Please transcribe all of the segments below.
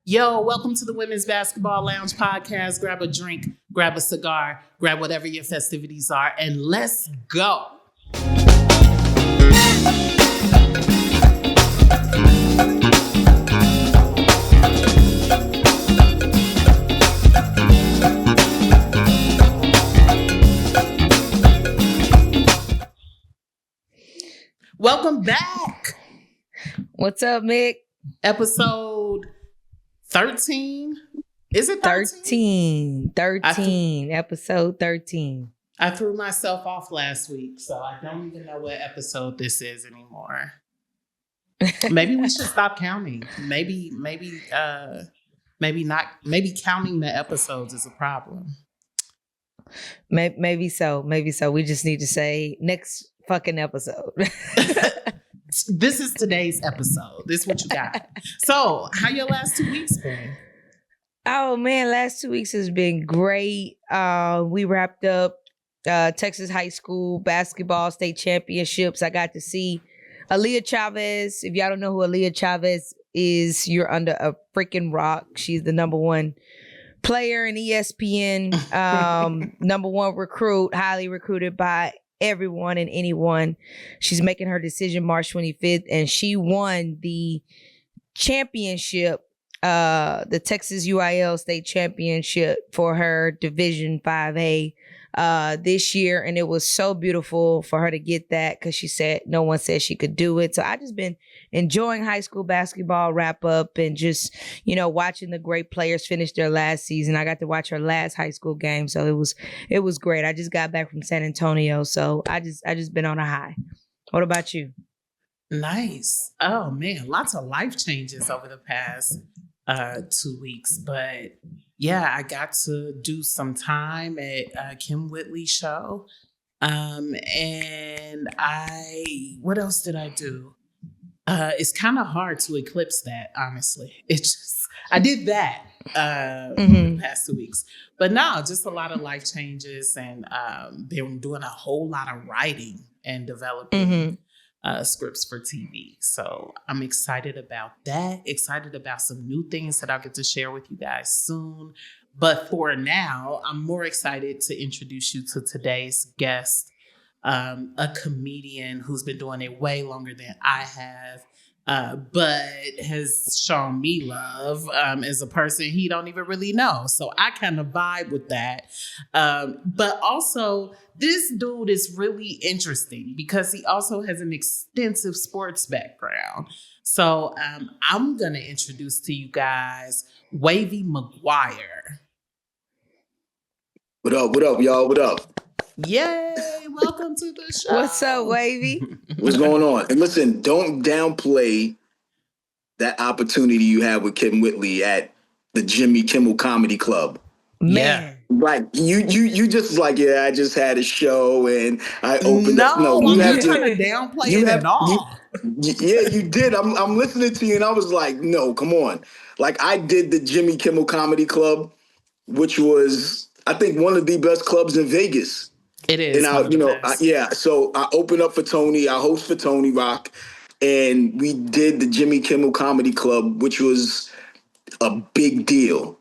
Yo, welcome to the Women's Basketball Lounge podcast. Grab a drink, grab a cigar, grab whatever your festivities are, and let's go. Welcome back. What's up, Mick? Episode 13? Is it 13? 13. Episode 13. I threw myself off last week, so I don't even know what episode this is anymore. Maybe we should stop counting. Maybe not. Maybe counting the episodes is a problem. Maybe so. We just need to say next fucking episode. This is today's episode. This is what you got. So, how your last 2 weeks been? Oh man, last 2 weeks has been great. We wrapped up Texas high school basketball state championships. I got to see Aaliyah Chavez. If y'all don't know who Aaliyah Chavez is, you're under a freaking rock. She's the number one player in ESPN, number one recruit, highly recruited by everyone and anyone. She's making her decision March 25th, and she won the championship, the Texas UIL state championship for her Division 5A this year. And it was so beautiful for her to get that because she said no one said she could do it. So I just been enjoying high school basketball wrap up and just, watching the great players finish their last season. I got to watch her last high school game. So it was great. I just got back from San Antonio. So I just been on a high. What about you? Nice. Oh man, lots of life changes over the past 2 weeks. But yeah, I got to do some time at Kim Whitley's show. And what else did I do? It's kind of hard to eclipse that, honestly. I did that the past 2 weeks. But no, just a lot of life changes and been doing a whole lot of writing and developing scripts for TV. So I'm excited about that. Excited about some new things that I'll get to share with you guys soon. But for now, I'm more excited to introduce you to today's guest, a comedian who's been doing it way longer than I have, but has shown me love as a person he don't even really know. So I kind of vibe with that. But also, this dude is really interesting because he also has an extensive sports background. So I'm going to introduce to you guys Wavy Maguire. What up, y'all? What up? Yay! Welcome to the show. What's up, Wavy? What's going on? And listen, don't downplay that opportunity you had with Kim Whitley at the Jimmy Kimmel Comedy Club. Man. Like you just like, yeah, I just had a show and I opened up. No, you have to downplay it at all. Yeah, you did. I'm listening to you and I was like, no, come on. Like I did the Jimmy Kimmel Comedy Club, which was, I think, one of the best clubs in Vegas. It is. And so I opened up for Tony. I host for Tony Rock, and we did the Jimmy Kimmel Comedy Club, which was a big deal.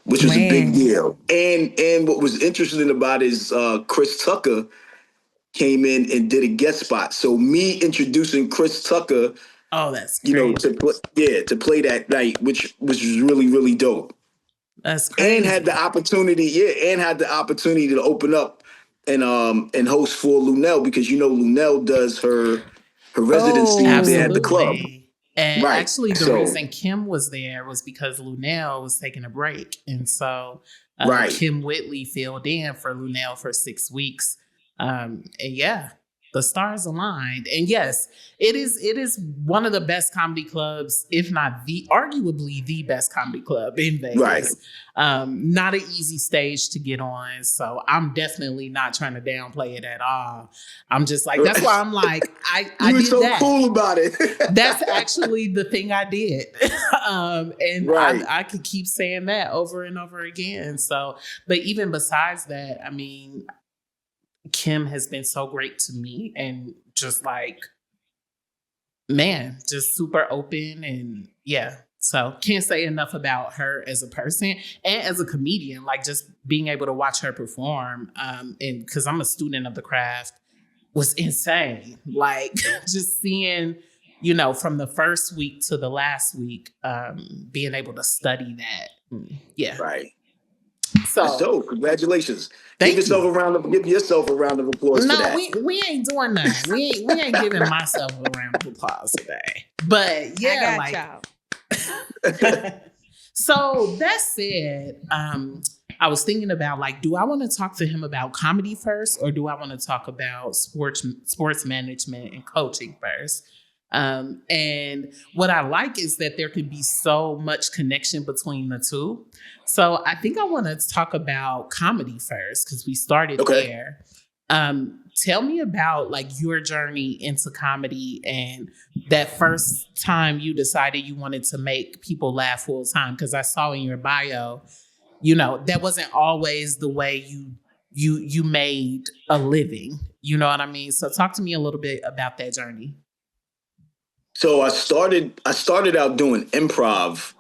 And what was interesting about it is Chris Tucker came in and did a guest spot. So me introducing Chris Tucker, that's great. to play that night, which was really, really dope. That's crazy. And had the opportunity to open up and host for Lunel, because Lunel does her residency there at the club. And actually the reason Kim was there was because Lunel was taking a break. And so Kim Whitley filled in for Lunel for 6 weeks. And yeah, the stars aligned. And yes, it is one of the best comedy clubs, if not arguably the best comedy club in Vegas. Right. Not an easy stage to get on. So I'm definitely not trying to downplay it at all. I'm just like, that's why I'm like, I you did so that. Cool about it. That's actually the thing I did. I could keep saying that over and over again. So, but even besides that, I mean, Kim has been so great to me and just like, man, just super open and yeah. So can't say enough about her as a person and as a comedian, like just being able to watch her perform. And because I'm a student of the craft, was insane. Like just seeing, from the first week to the last week, being able to study that. Yeah. Right. So that's dope. Congratulations. Give yourself a round of give yourself a round of applause for no, that. we ain't doing that. We ain't giving myself a round of applause today. But yeah, I got y'all. So that said, I was thinking about like, do I want to talk to him about comedy first, or do I want to talk about sports management and coaching first? And what I like is that there can be so much connection between the two. So I think I want to talk about comedy first because we started there. Tell me about like your journey into comedy and that first time you decided you wanted to make people laugh full time. Because I saw in your bio, that wasn't always the way you made a living. You know what I mean? So talk to me a little bit about that journey. So I started out doing improv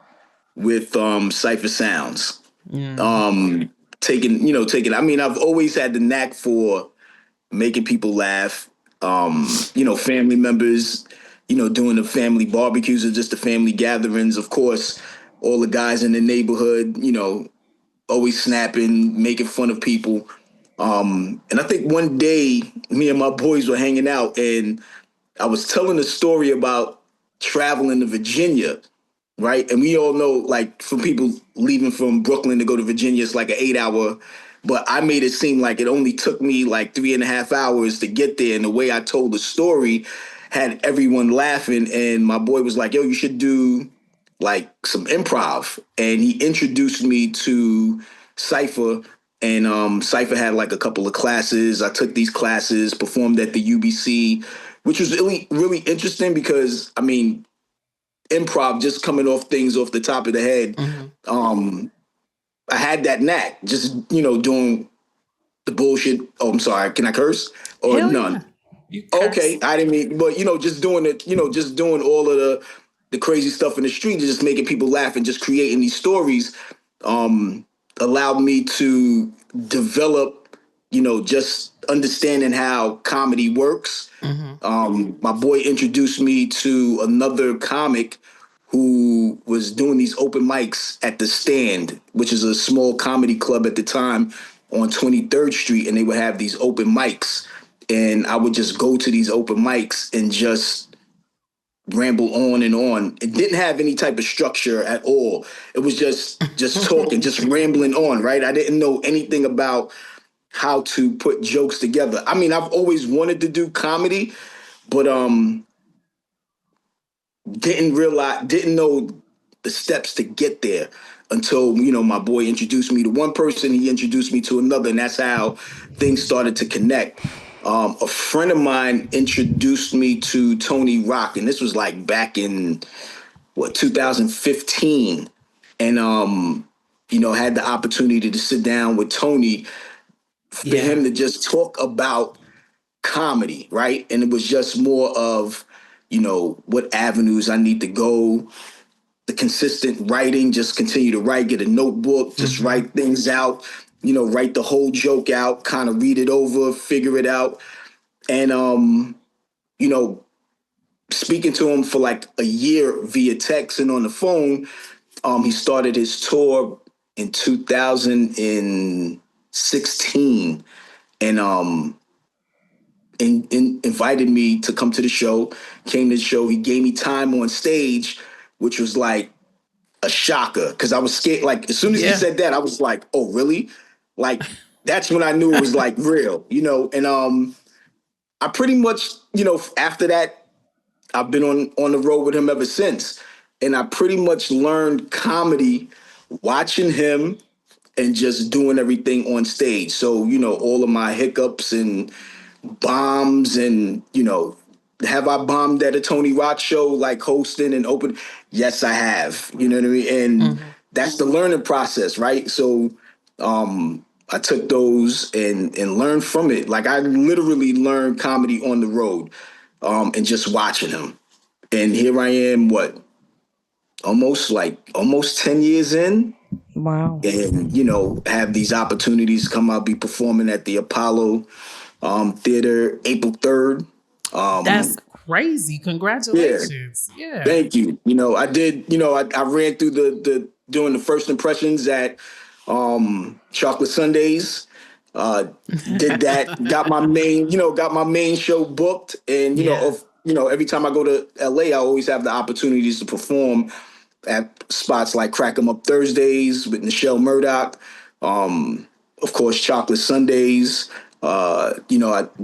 with Cypher Sounds. Taking I mean, I've always had the knack for making people laugh. Family members, doing the family barbecues or just the family gatherings. Of course, all the guys in the neighborhood, always snapping, making fun of people. And I think one day me and my boys were hanging out and I was telling a story about traveling to Virginia, right? And we all know, like, for people leaving from Brooklyn to go to Virginia, it's like an 8-hour. But I made it seem like it only took me like 3.5 hours to get there. And the way I told the story had everyone laughing. And my boy was like, yo, you should do like some improv. And he introduced me to Cypher. And Cypher had like a couple of classes. I took these classes, performed at the UBC, which was really, really interesting because, I mean, improv, just coming off things off the top of the head, I had that knack, just, doing the bullshit. Oh, I'm sorry. Can I curse? Or Hell none? Yeah. Okay, I didn't mean, but, just doing it, just doing all of the crazy stuff in the street and just making people laugh and just creating these stories allowed me to develop, just understanding how comedy works. My boy introduced me to another comic who was doing these open mics at The Stand, which is a small comedy club at the time on 23rd Street, and they would have these open mics. And I would just go to these open mics and just ramble on and on. It didn't have any type of structure at all. It was just talking, just rambling on, right? I didn't know anything about how to put jokes together. I mean, I've always wanted to do comedy, but didn't know the steps to get there until, my boy introduced me to one person, he introduced me to another, and that's how things started to connect. A friend of mine introduced me to Tony Rock, and this was like back in 2015, and had the opportunity to sit down with Tony for him to just talk about comedy, right? And it was just more of, what avenues I need to go, the consistent writing, just continue to write, get a notebook, just write things out, write the whole joke out, kind of read it over, figure it out. And, speaking to him for like a year via text and on the phone, he started his tour in 2016 and invited me to come to the show, came to the show. He gave me time on stage, which was like a shocker because I was scared. Like, as soon as he said that, I was like, oh, really? Like, that's when I knew it was like real, and I pretty much, after that, I've been on the road with him ever since. And I pretty much learned comedy watching him and just doing everything on stage. So, all of my hiccups and bombs and, have I bombed at a Tony Rock show, like hosting and open? Yes, I have. You know what I mean? And that's the learning process, right? So I took those and learned from it. Like, I literally learned comedy on the road and just watching him. And here I am, almost 10 years in. Wow. And, have these opportunities come out, be performing at the Apollo Theater April 3rd. That's crazy. Yeah, Congratulations. Yeah. thank you. I did, I ran through the doing the first impressions at Chocolate Sundays. Uh, did that, got my main show booked. And, Yeah. every time I go to LA, I always have the opportunities to perform at spots like Crack 'em Up Thursdays with Nichelle Murdoch. Of course, Chocolate Sundays. I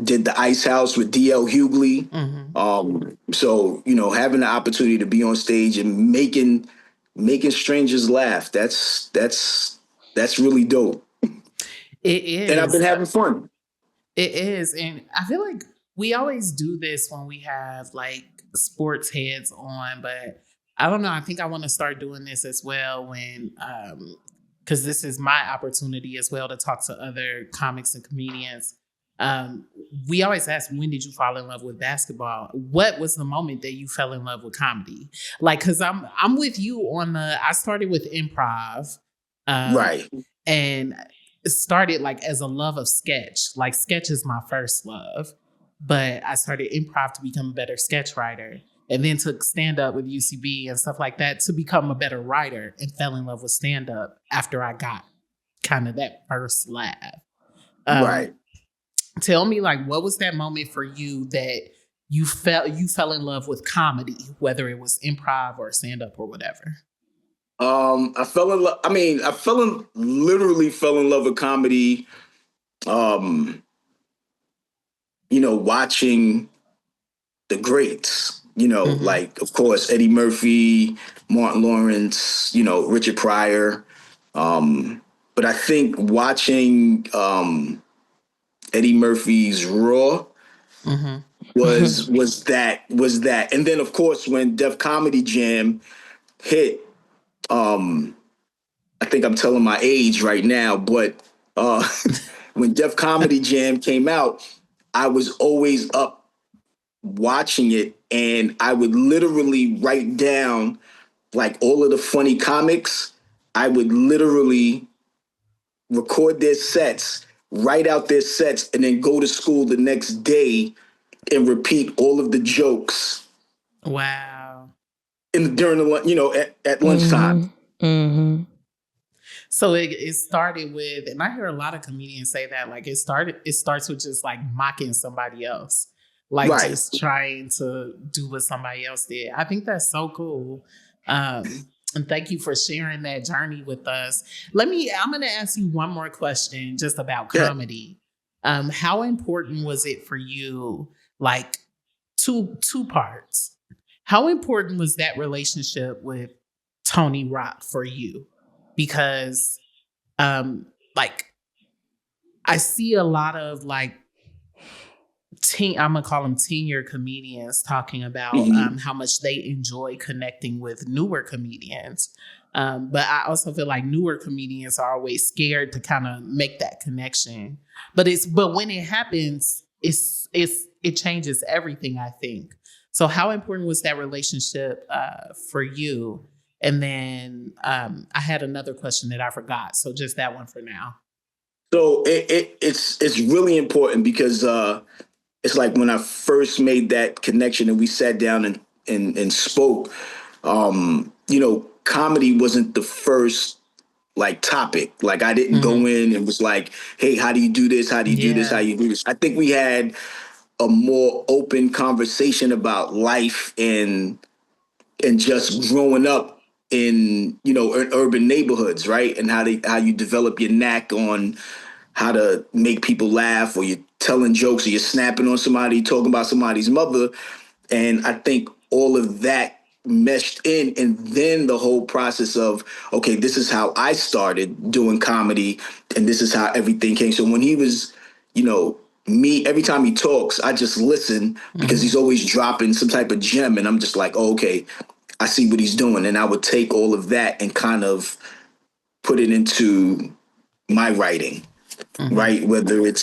did the Ice House with DL Hughley. Hmm. So, having the opportunity to be on stage and making strangers laugh, that's really dope. It And I've is. been having fun. It is. And I feel like we always do this when we have like sports heads on, but I don't know. I think I want to start doing this as well because this is my opportunity as well to talk to other comics and comedians. Um, we always ask, when did you fall in love with basketball? What was the moment that you fell in love with comedy? Like, cause I'm with you on I started with improv. Right. And it started like as a love of sketch. Like sketch is my first love, but I started improv to become a better sketch writer, and then took stand up with UCB and stuff like that to become a better writer, and fell in love with stand up after I got kind of that first laugh. Um, Right. Tell me, like, what was that moment for you that you fell in love with comedy, whether it was improv or stand up or whatever? I fell in love. I mean, literally fell in love with comedy. Um, watching the greats, Hmm. like, of course, Eddie Murphy, Martin Lawrence, Richard Pryor. But I think watching Eddie Murphy's Raw Hmm. was that. And then, of course, when Def Comedy Jam hit, I think I'm telling my age right now, but uh, when Def Comedy Jam came out, I was always up watching it, and I would literally write down like all of the funny comics. I would literally record their sets, write out their sets, and then go to school the next day and repeat all of the jokes Wow. during at lunchtime. Mm-hmm. Mm-hmm. So it started with, and I hear a lot of comedians say that, like it starts with just like mocking somebody else, like Right. just trying to do what somebody else did. I think that's so cool. And thank you for sharing that journey with us. I'm going to ask you one more question just about Yeah. comedy. How important was it for you? Like two parts. How important was that relationship with Tony Rock for you? Because like I see a lot of like I'm gonna call them senior comedians talking about Mhm. how much they enjoy connecting with newer comedians. But I also feel like newer comedians are always scared to kind of make that connection. But when it happens, it changes everything, I think. So how important was that relationship for you? And then I had another question that I forgot. So just that one for now. So it's really important because it's like when I first made that connection and we sat down and spoke. Comedy wasn't the first like topic. Like I didn't go Hmm. in and was like, "Hey, how do you do this? How do you do this? How Yeah. you do this?" I think we had a more open conversation about life and just growing up in urban neighborhoods, right? And how you develop your knack on how to make people laugh, or you're telling jokes, or you're snapping on somebody, talking about somebody's mother. And I think all of that meshed in. And then the whole process of, okay, this is how I started doing comedy, and this is how everything came. So when he was, you know, me, every time he talks, I just listen because Hmm. he's always dropping some type of gem. And I'm just like, oh, okay, I see what he's doing. And I would take all of that and kind of put it into my writing, Hmm. right? Whether we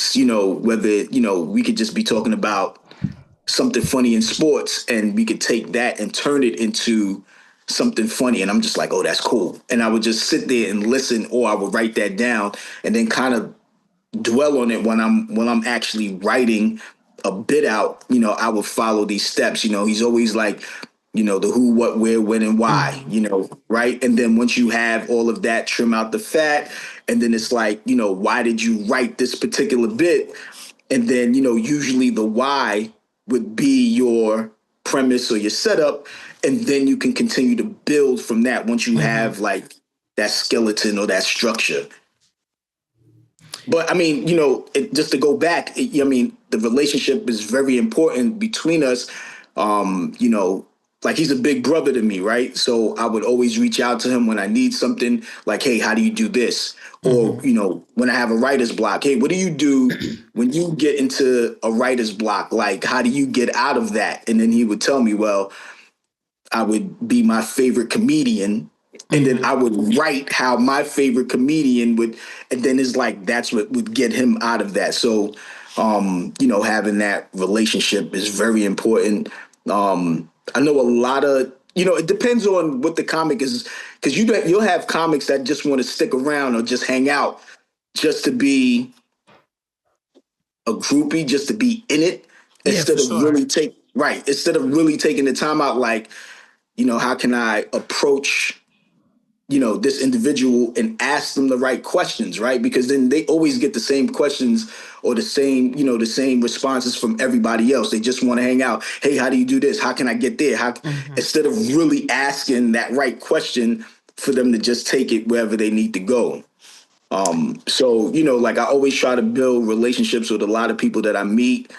could just be talking about something funny in sports, and we could take that and turn it into something funny, and I'm just like, oh, that's cool. And I would just sit there and listen, or I would write that down and then kind of dwell on it when I'm actually writing a bit out. I would follow these steps. He's always like, the who, what, where, when, and why, right? And then once you have all of that, trim out the fat. And then it's like, why did you write this particular bit? And then, usually the why would be your premise or your setup. And then you can continue to build from that once you have like that skeleton or that structure. But I mean, just to go back, the relationship is very important between us. Like he's a big brother to me, right? So I would always reach out to him when I need something like, hey, how do you do this? Or, when I have a writer's block, hey, what do you do when you get into a writer's block? Like, how do you get out of that? And then he would tell me, well, I would be my favorite comedian. And then I would write how my favorite comedian would, and then it's like, that's what would get him out of that. So, having that relationship is very important. I know a lot of, it depends on what the comic is, because you'll have comics that just want to stick around or just hang out just to be a groupie, just to be in it, instead of instead of really taking the time out, like, how can I approach this individual and ask them the right questions, right? Because then they always get the same questions or the same responses from everybody else. They just want to hang out. Hey, how do you do this? How can I get there? Instead of really asking that right question for them to just take it wherever they need to go. So, like I always try to build relationships with a lot of people that I meet,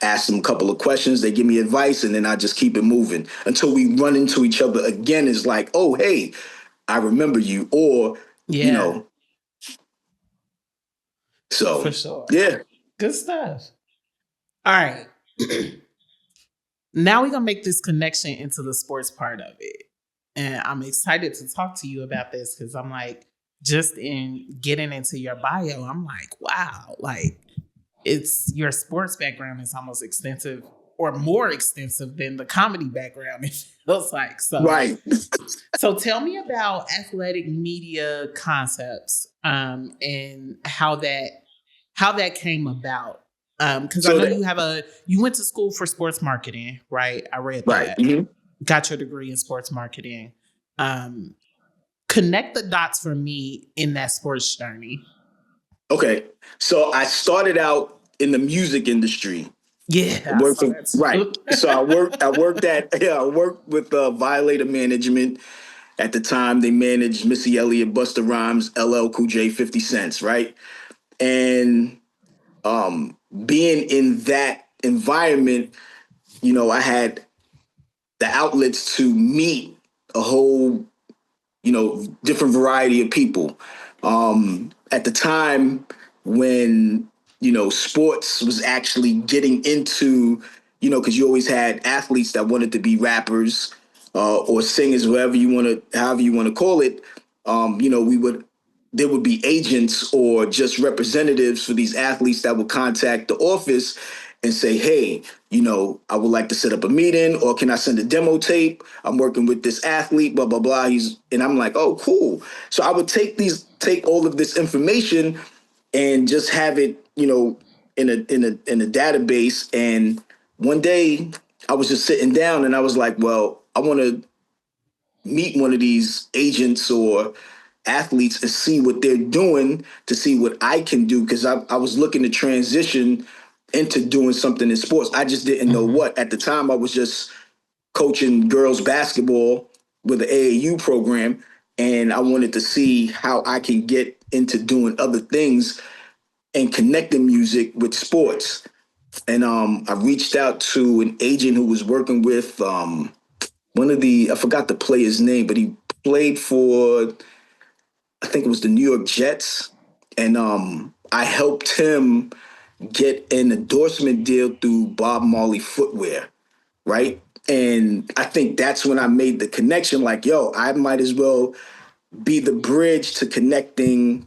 ask them a couple of questions, they give me advice, and then I just keep it moving until we run into each other again. It's like, oh, hey, I remember you, or, so. For sure. Yeah. Good stuff. All right. Now we're going to make this connection into the sports part of it. And I'm excited to talk to you about this because I'm like, just in getting into your bio, I'm like, wow, like, it's your sports background is almost extensive or more extensive than the comedy background, it feels like. So, right. So tell me about athletic media concepts and how that came about. Because I know you went to school for sports marketing, right? I read that. Right. Got your degree in sports marketing. Connect the dots for me in that sports journey. Okay. So I started out in the music industry. Yeah. Right. So I worked with Violator Management. At the time, they managed Missy Elliott, Busta Rhymes, LL Cool J, 50 Cent, right? And being in that environment, I had the outlets to meet a whole, different variety of people. At the time when, sports was actually getting into, because you always had athletes that wanted to be rappers or singers, however you want to call it. There would be agents or just representatives for these athletes that would contact the office and say, hey, I would like to set up a meeting, or can I send a demo tape? I'm working with this athlete, blah, blah, blah. And I'm like, oh, cool. So I would take all of this information and just have it, in a database. And one day I was just sitting down and I was like, well, I want to meet one of these agents or athletes and see what they're doing to see what I can do. Because I was looking to transition into doing something in sports. I just didn't know what. At the time, I was just coaching girls basketball with the AAU program, and I wanted to see how I can get into doing other things and connecting music with sports. And I reached out to an agent who was working with I forgot the player's name, but he played for, I think it was the New York Jets. And I helped him get an endorsement deal through Bob Marley Footwear, right? And I think that's when I made the connection, like, yo, I might as well be the bridge to connecting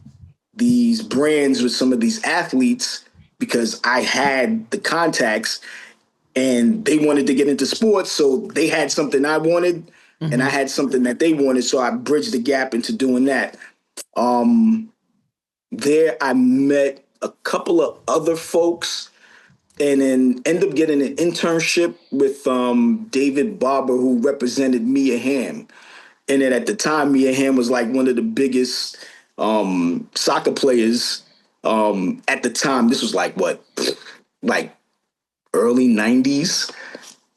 these brands with some of these athletes because I had the contacts. and they wanted to get into sports, so they had something I wanted, and I had something that they wanted, so I bridged the gap into doing that. There, I met a couple of other folks, and then end up getting an internship with David Barber, who represented Mia Hamm. And then at the time, Mia Hamm was like one of the biggest soccer players at the time. This was like what, like early '90s,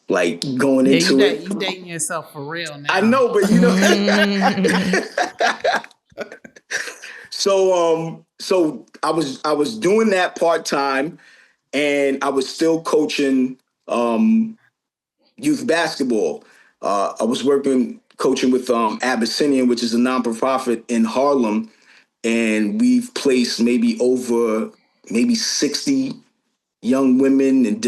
like going into it. You dating yourself for real now. I know, but you know. So I was doing that part time, and I was still coaching youth basketball. I was coaching with Abyssinian, which is a non-profit in Harlem, and we've placed maybe 60 young women in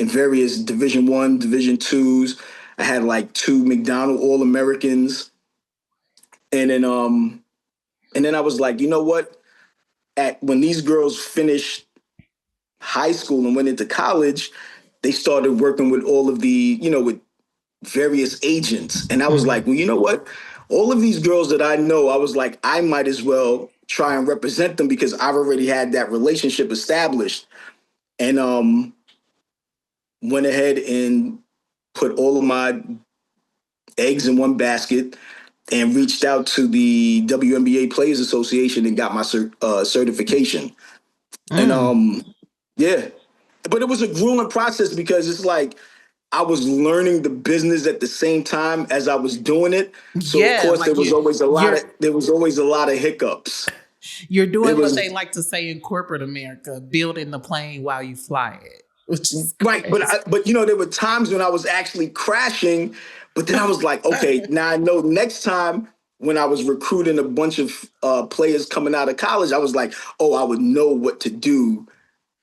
various Division I, Division IIs. I had like 2 McDonald All-Americans, and then I was like, you know what? When these girls finished high school and went into college, they started working with all of the, with various agents. And I was like, well, you know what? All of these girls that I know, I was like, I might as well try and represent them because I've already had that relationship established. And went ahead and put all of my eggs in one basket and reached out to the WNBA Players Association and got my certification. And yeah, but it was a grueling process because it's like I was learning the business at the same time as I was doing it. So of course there was always a lot of hiccups. You're doing what they like to say in corporate America, building the plane while you fly it. Which is right, but there were times when I was actually crashing, but then I was like, okay, now I know next time when I was recruiting a bunch of players coming out of college, I was like, oh, I would know what to do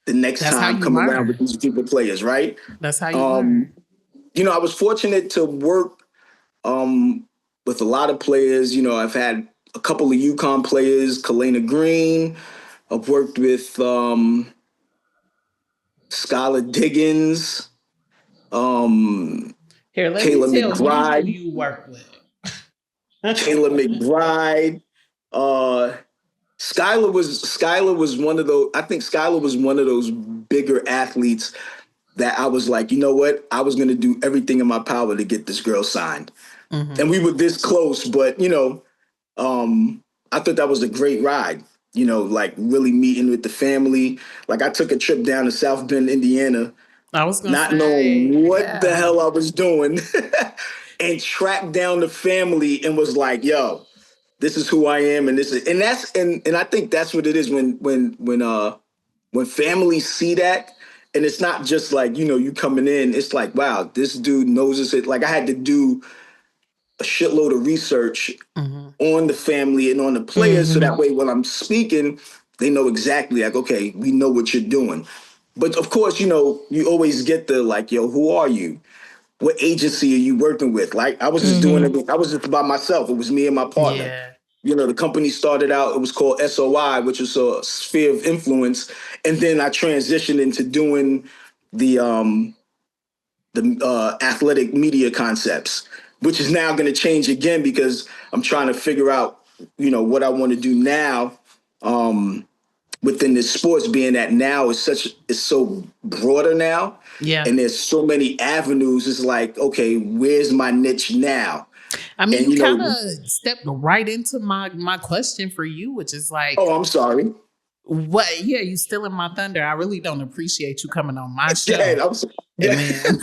the next time coming around with these people players, right? That's how you learn. I was fortunate to work with a lot of players. I've had a couple of UConn players, Kalena Green. I've worked with Skylar Diggins. Here, let Kayla me tell McBride. you who you work with. Kayla McBride. Skylar was one of those. I think Skylar was one of those bigger athletes that I was like, you know what? I was going to do everything in my power to get this girl signed. And we were this close, but I thought that was a great ride. Like really meeting with the family. Like I took a trip down to South Bend, Indiana. I was not knowing what the hell I was doing, and tracked down the family and was like, yo, this is who I am, and I think that's what it is when families see that, and it's not just like, you coming in, it's like, wow, this dude knows us. Like I had to do a shitload of research on the family and on the players, so that way when I'm speaking, they know exactly like, okay, we know what you're doing. But of course, you always get the like, yo, who are you? What agency are you working with? Like I was just doing it. I was just by myself. It was me and my partner. Yeah. The company started out, it was called SOI, which was a sphere of influence. And then I transitioned into doing the athletic media concepts, which is now going to change again because I'm trying to figure out, what I want to do now. Within this sports, being that now it's so broader now. Yeah. And there's so many avenues. It's like, okay, where's my niche now? I mean, you kind of stepped right into my question for you, which is like, oh, I'm sorry. What? Yeah, you stealing my thunder. I really don't appreciate you coming on my show. I'm sorry. Man.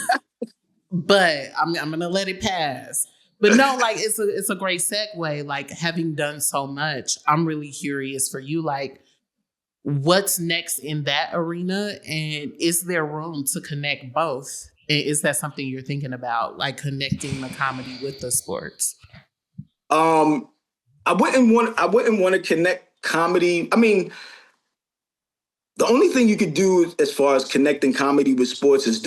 But I'm gonna let it pass. But no, like it's a great segue. Like having done so much, I'm really curious for you. Like, what's next in that arena, and is there room to connect both? Is that something you're thinking about, like connecting the comedy with the sports? I wouldn't want to connect comedy. I mean, the only thing you could do as far as connecting comedy with sports is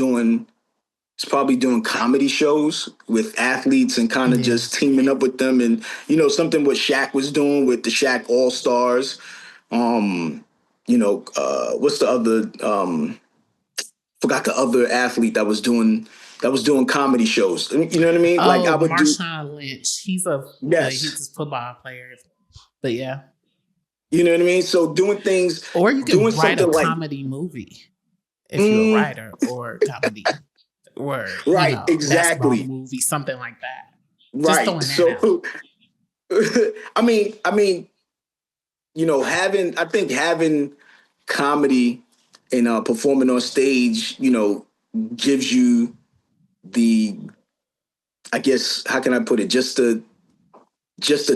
probably doing comedy shows with athletes and kind of just teaming up with them, and something what Shaq was doing with the Shaq All Stars. What's the other forgot the other athlete that was doing comedy shows. You know what I mean? Like I Oh, would do. Marshawn Lynch. He's Yes. a football player. But yeah. You know what I mean? So Or you could doing write a something like, comedy movie if you're a writer, or comedy, or right, basketball exactly. movie, something like that. Just Right. throwing that out. So, I mean, I think having comedy and performing on stage, gives you the, I guess, how can I put it? Just the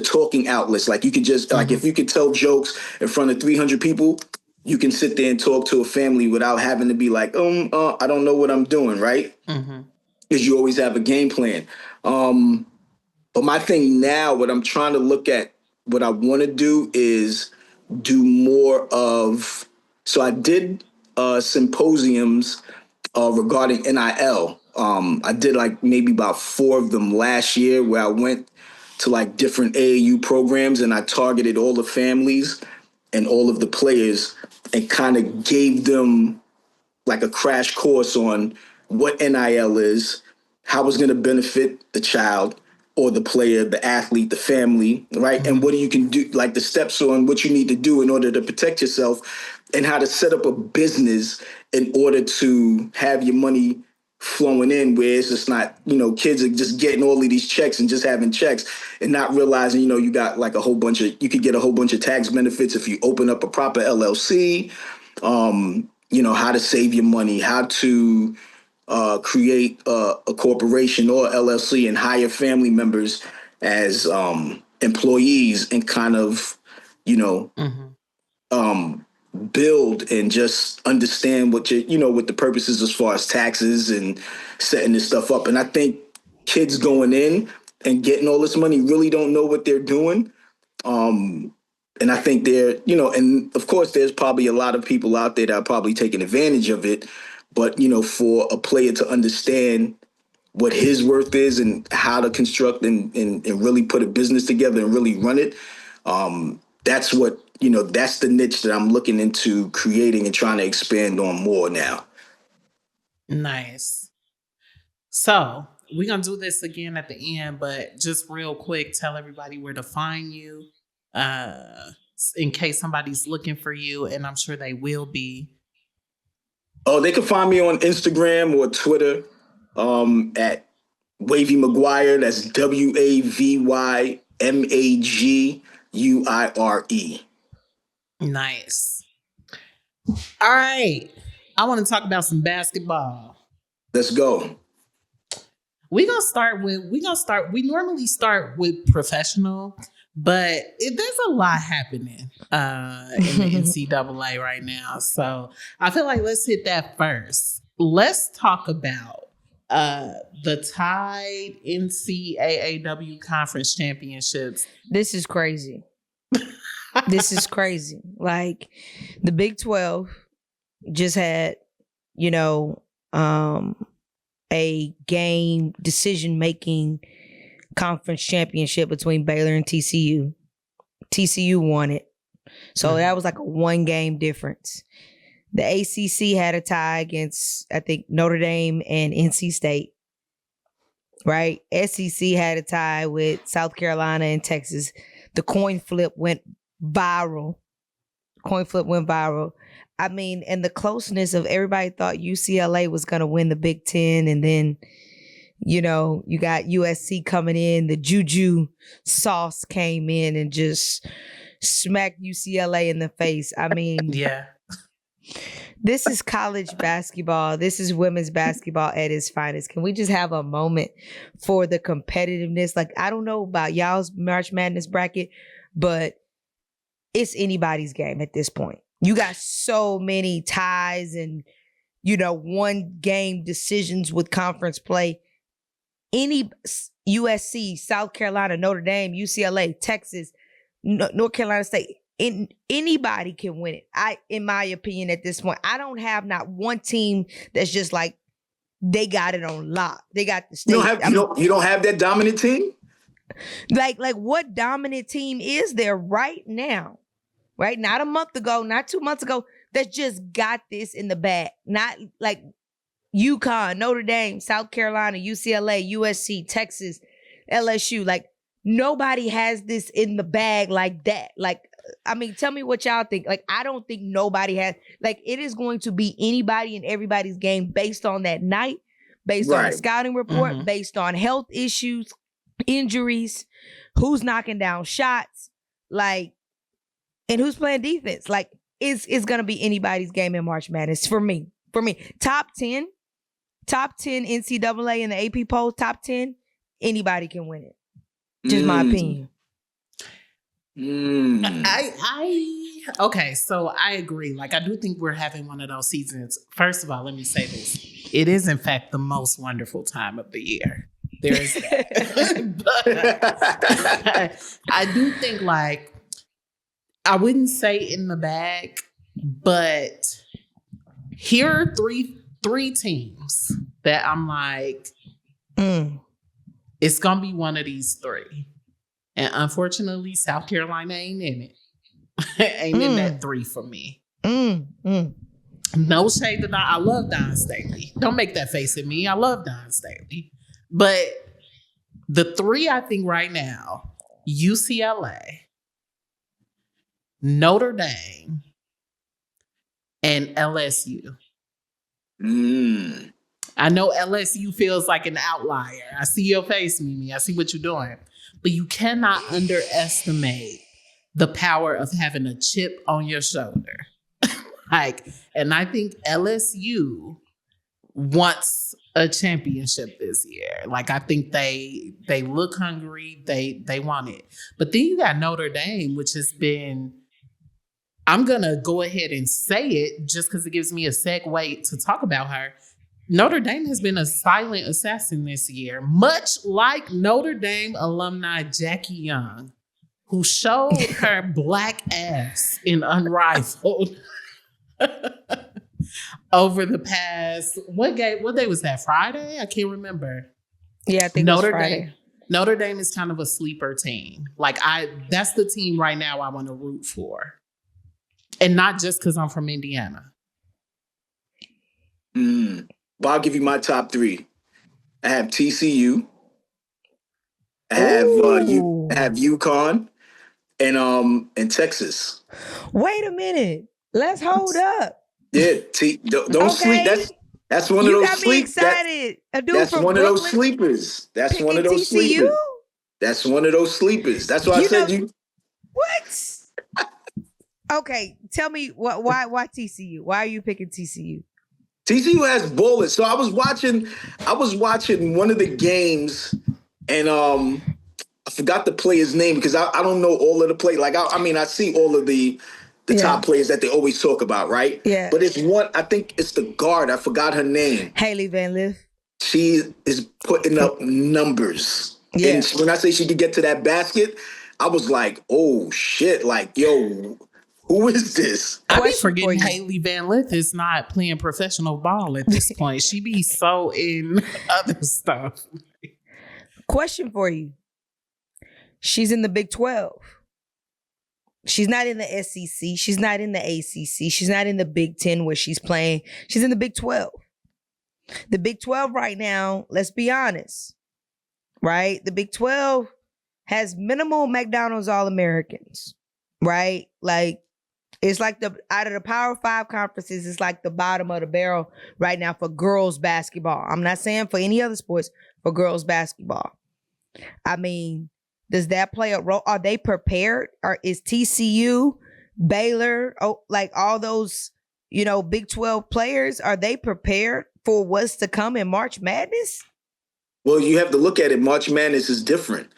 talking outlets. Like you could just, like if you could tell jokes in front of 300 people, you can sit there and talk to a family without having to be like, I don't know what I'm doing, right? Because you always have a game plan. But my thing now, what I'm trying to look at, what I want to do is do more of. So I did symposiums regarding NIL. I did like maybe about 4 of them last year, where I went to like different AAU programs and I targeted all the families and all of the players and kind of gave them like a crash course on what NIL is, how it's going to benefit the child or the player, the athlete, the family, right? And what you can do, like the steps on what you need to do in order to protect yourself, and how to set up a business in order to have your money flowing in, where it's just not, kids are just getting all of these checks and just having checks and not realizing, you got like you could get a whole bunch of tax benefits if you open up a proper LLC. How to save your money, how to create a corporation or LLC and hire family members as employees, and kind of, build and just understand what what the purposes as far as taxes and setting this stuff up. And I think kids going in and getting all this money really don't know what they're doing. And I think and of course, there's probably a lot of people out there that are probably taking advantage of it. But, for a player to understand what his worth is and how to construct and really put a business together and really run it, that's what, that's the niche that I'm looking into creating and trying to expand on more now. Nice. So we're going to do this again at the end, but just real quick, tell everybody where to find you in case somebody's looking for you, and I'm sure they will be. Oh, they can find me on Instagram or Twitter at Wavy Maguire. That's WavyMaguire. Nice. All right. I want to talk about some basketball. Let's go. We normally start with professional, but there's a lot happening in the NCAA right now. So I feel like let's hit that first. Let's talk about the Tide NCAAW Conference Championships. This is crazy. This is crazy. Like the Big 12 just had, a game decision-making conference championship between Baylor and TCU. TCU won it. So that was like a 1-game difference. The ACC had a tie against, I think, Notre Dame and NC State. Right? SEC had a tie with South Carolina and Texas. The coin flip went viral. I mean, and the closeness of everybody thought UCLA was going to win the Big Ten. And then, you got USC coming in. The Juju sauce came in and just smacked UCLA in the face. I mean, yeah. This is college basketball. This is women's basketball at its finest. Can we just have a moment for the competitiveness? Like, I don't know about y'all's March Madness bracket, but it's anybody's game at this point. You got so many ties and, 1-game decisions with conference play. Any USC, South Carolina, Notre Dame, UCLA, Texas, North Carolina State, anybody can win it. In my opinion, at this point, I don't have not one team that's just like they got it on lock. They got the state. You don't have that dominant team? Like what dominant team is there right now? Right? Not a month ago, not 2 months ago, that just got this in the bag. Not like UConn, Notre Dame, South Carolina, UCLA, USC, Texas, LSU. Like, nobody has this in the bag like that. Like, I mean, tell me what y'all think. Like, I don't think nobody has. Like, it is going to be anybody and everybody's game based on that night, based on a scouting report, based on health issues, injuries, who's knocking down shots, like, and who's playing defense. Like, it's going to be anybody's game in March Madness for me. For me, top 10 NCAA in the AP poll, top 10, anybody can win it. Just my opinion. Okay, so I agree. Like, I do think we're having one of those seasons. First of all, let me say this. It is, in fact, the most wonderful time of the year. There is that. But I do think, like, I wouldn't say in the bag, but here are three teams that I'm like, it's going to be one of these three. And unfortunately, South Carolina ain't in it. Ain't in that three for me. No shade to Don. I love Don Staley. Don't make that face at me. I love Don Staley. But the three, I think right now, UCLA, Notre Dame, and LSU. I know LSU feels like an outlier. I see your face, Mimi. I see what you're doing. But you cannot underestimate the power of having a chip on your shoulder. And I think LSU wants a championship this year. Like, I think they look hungry. They want it. But then you got Notre Dame, which has been, I'm going to go ahead and say it just because it gives me a segue to talk about her. Notre Dame has been a silent assassin this year, much like Notre Dame alumni Jackie Young, who showed her black ass in Unrivaled over the past, what day was that, Friday? I can't remember. Yeah, I think Notre Dame. Notre Dame is kind of a sleeper team. Like, that's the team right now I want to root for. And not just because I'm from Indiana. Well, I'll give you my top three. I have TCU. I have UConn and Texas. Wait a minute. Let's hold up. Yeah, don't sleep. That's one of those sleepers. You got me excited. That's one of those sleepers. That's one of those sleepers. That's one of those sleepers. That's why I said you. What? Okay, tell me why TCU? Why are you picking TCU? TCU has bullets. So I was watching one of the games, and I forgot the player's name because I don't know all of the play. Like I see all of the top players that they always talk about, right? Yeah. But it's one, I think it's the guard. I forgot her name. Haley Van Lith. She is putting up numbers. Yeah. And when I say she could get to that basket, I was like, oh shit, like, yo, who is this? I be forgetting Haley Van Lith is not playing professional ball at this point. She be so in other stuff. Question for you. She's in the Big 12. She's not in the SEC. She's not in the ACC. She's not in the Big 10 where she's playing. She's in the Big 12. The Big 12 right now, let's be honest, right? The Big 12 has minimal McDonald's All-Americans, right? Like, it's like out of the Power 5 conferences, it's like the bottom of the barrel right now for girls basketball. I'm not saying for any other sports, for girls basketball. I mean, does that play a role? Are they prepared? Or is TCU, Baylor, like all those, Big 12 players, are they prepared for what's to come in March Madness? Well, you have to look at it. March Madness is different.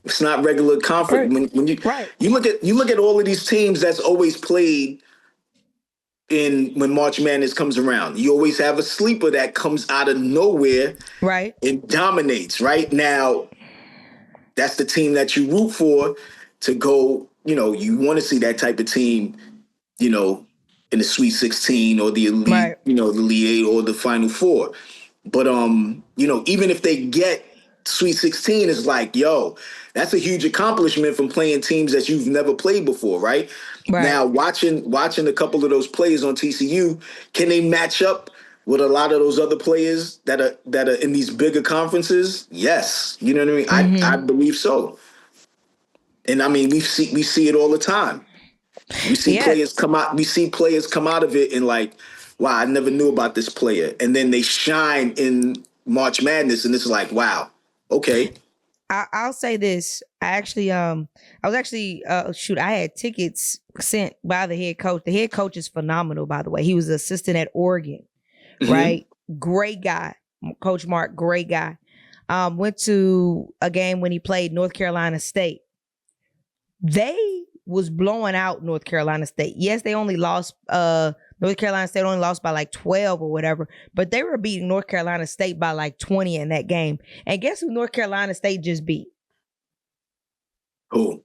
It's not regular conference. Right. When you look at all of these teams that's always played when March Madness comes around. You always have a sleeper that comes out of nowhere, right, and dominates. Right now, that's the team that you root for to go. You want to see that type of team. In the Sweet 16 or the Elite, right, the Elite 8 or the Final Four. But even if they get Sweet 16, it's like, yo, that's a huge accomplishment from playing teams that you've never played before, right? Now, watching a couple of those players on TCU, can they match up with a lot of those other players that are in these bigger conferences? Yes. You know what I mean? I believe so. And I mean, we see it all the time. We see players come out. We see players come out of it and like, wow, I never knew about this player, and then they shine in March Madness, and it's like, wow, okay. I'll say this. I was actually I had tickets sent by the head coach. The head coach is phenomenal, by the way. He was an assistant at Oregon, right? Great guy. Coach Mark, great guy. Went to a game when he played North Carolina State. They was blowing out North Carolina State. Yes, they only lost, North Carolina State only lost by like 12 or whatever, but they were beating North Carolina State by like 20 in that game. And guess who North Carolina State just beat? Who?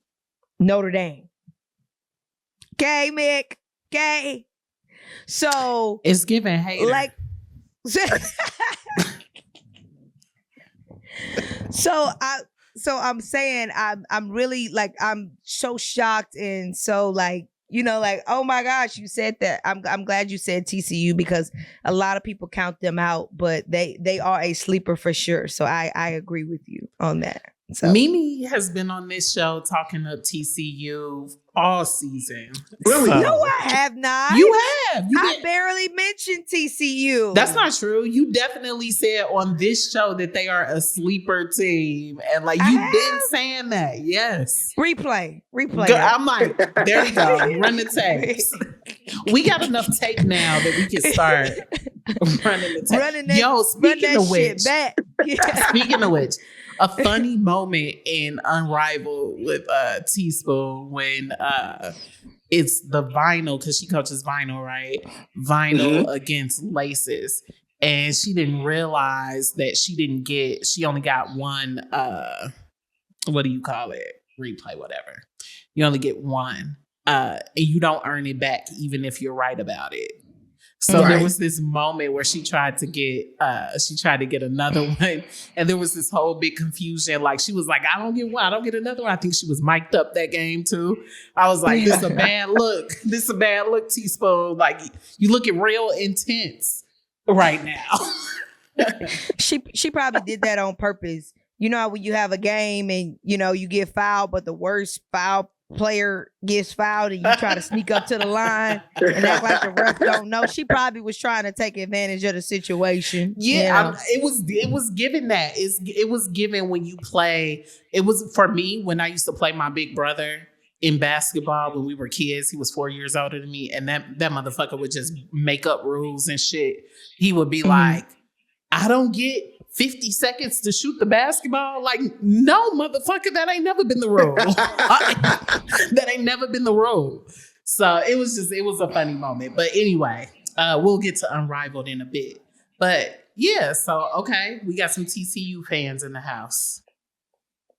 Notre Dame. Okay, Mick. Okay. So it's giving hater. Like, so I'm saying I'm really like, I'm so shocked and so like, you know, like, oh my gosh, you said that. I'm glad you said TCU because a lot of people count them out, but they are a sleeper for sure. So I agree with you on that. So Mimi has been on this show talking up TCU all season. Really? So, no, I have not. You have. I barely mentioned TCU. That's not true. You definitely said on this show that they are a sleeper team. And like you've been saying that. Yes. Replay. I'm like, there you go. Run the tapes. We got enough tape now that we can start running the tape. Yo, speaking of which, speaking of which, a funny moment in Unrivaled with Teaspoon when it's the Vinyl, because she coaches Vinyl, right? Vinyl against Laces. And she didn't realize that she only got one, what do you call it? Replay, whatever. You only get one. And you don't earn it back even if you're right about it. So there was this moment where she tried to get another one, and there was this whole big confusion. Like she was like, "I don't get one, I don't get another one." I think she was mic'd up that game too. I was like, "This is a bad look. This is a bad look, Teaspoon. Like you looking real intense right now." She probably did that on purpose. You know how when you have a game and you know you get fouled, but the worst foul player gets fouled and you try to sneak up to the line and act like the ref don't know. She probably was trying to take advantage of the situation. Yeah, you know? it was given that. It was given when you play. It was for me when I used to play my big brother in basketball when we were kids. He was 4 years older than me, and that motherfucker would just make up rules and shit. He would be like, "I don't get 50 seconds to shoot the basketball." Like, no, motherfucker, that ain't never been the rule. That ain't never been the rule. So it was a funny moment. But anyway, we'll get to Unrivaled in a bit. But yeah, so okay, we got some TCU fans in the house.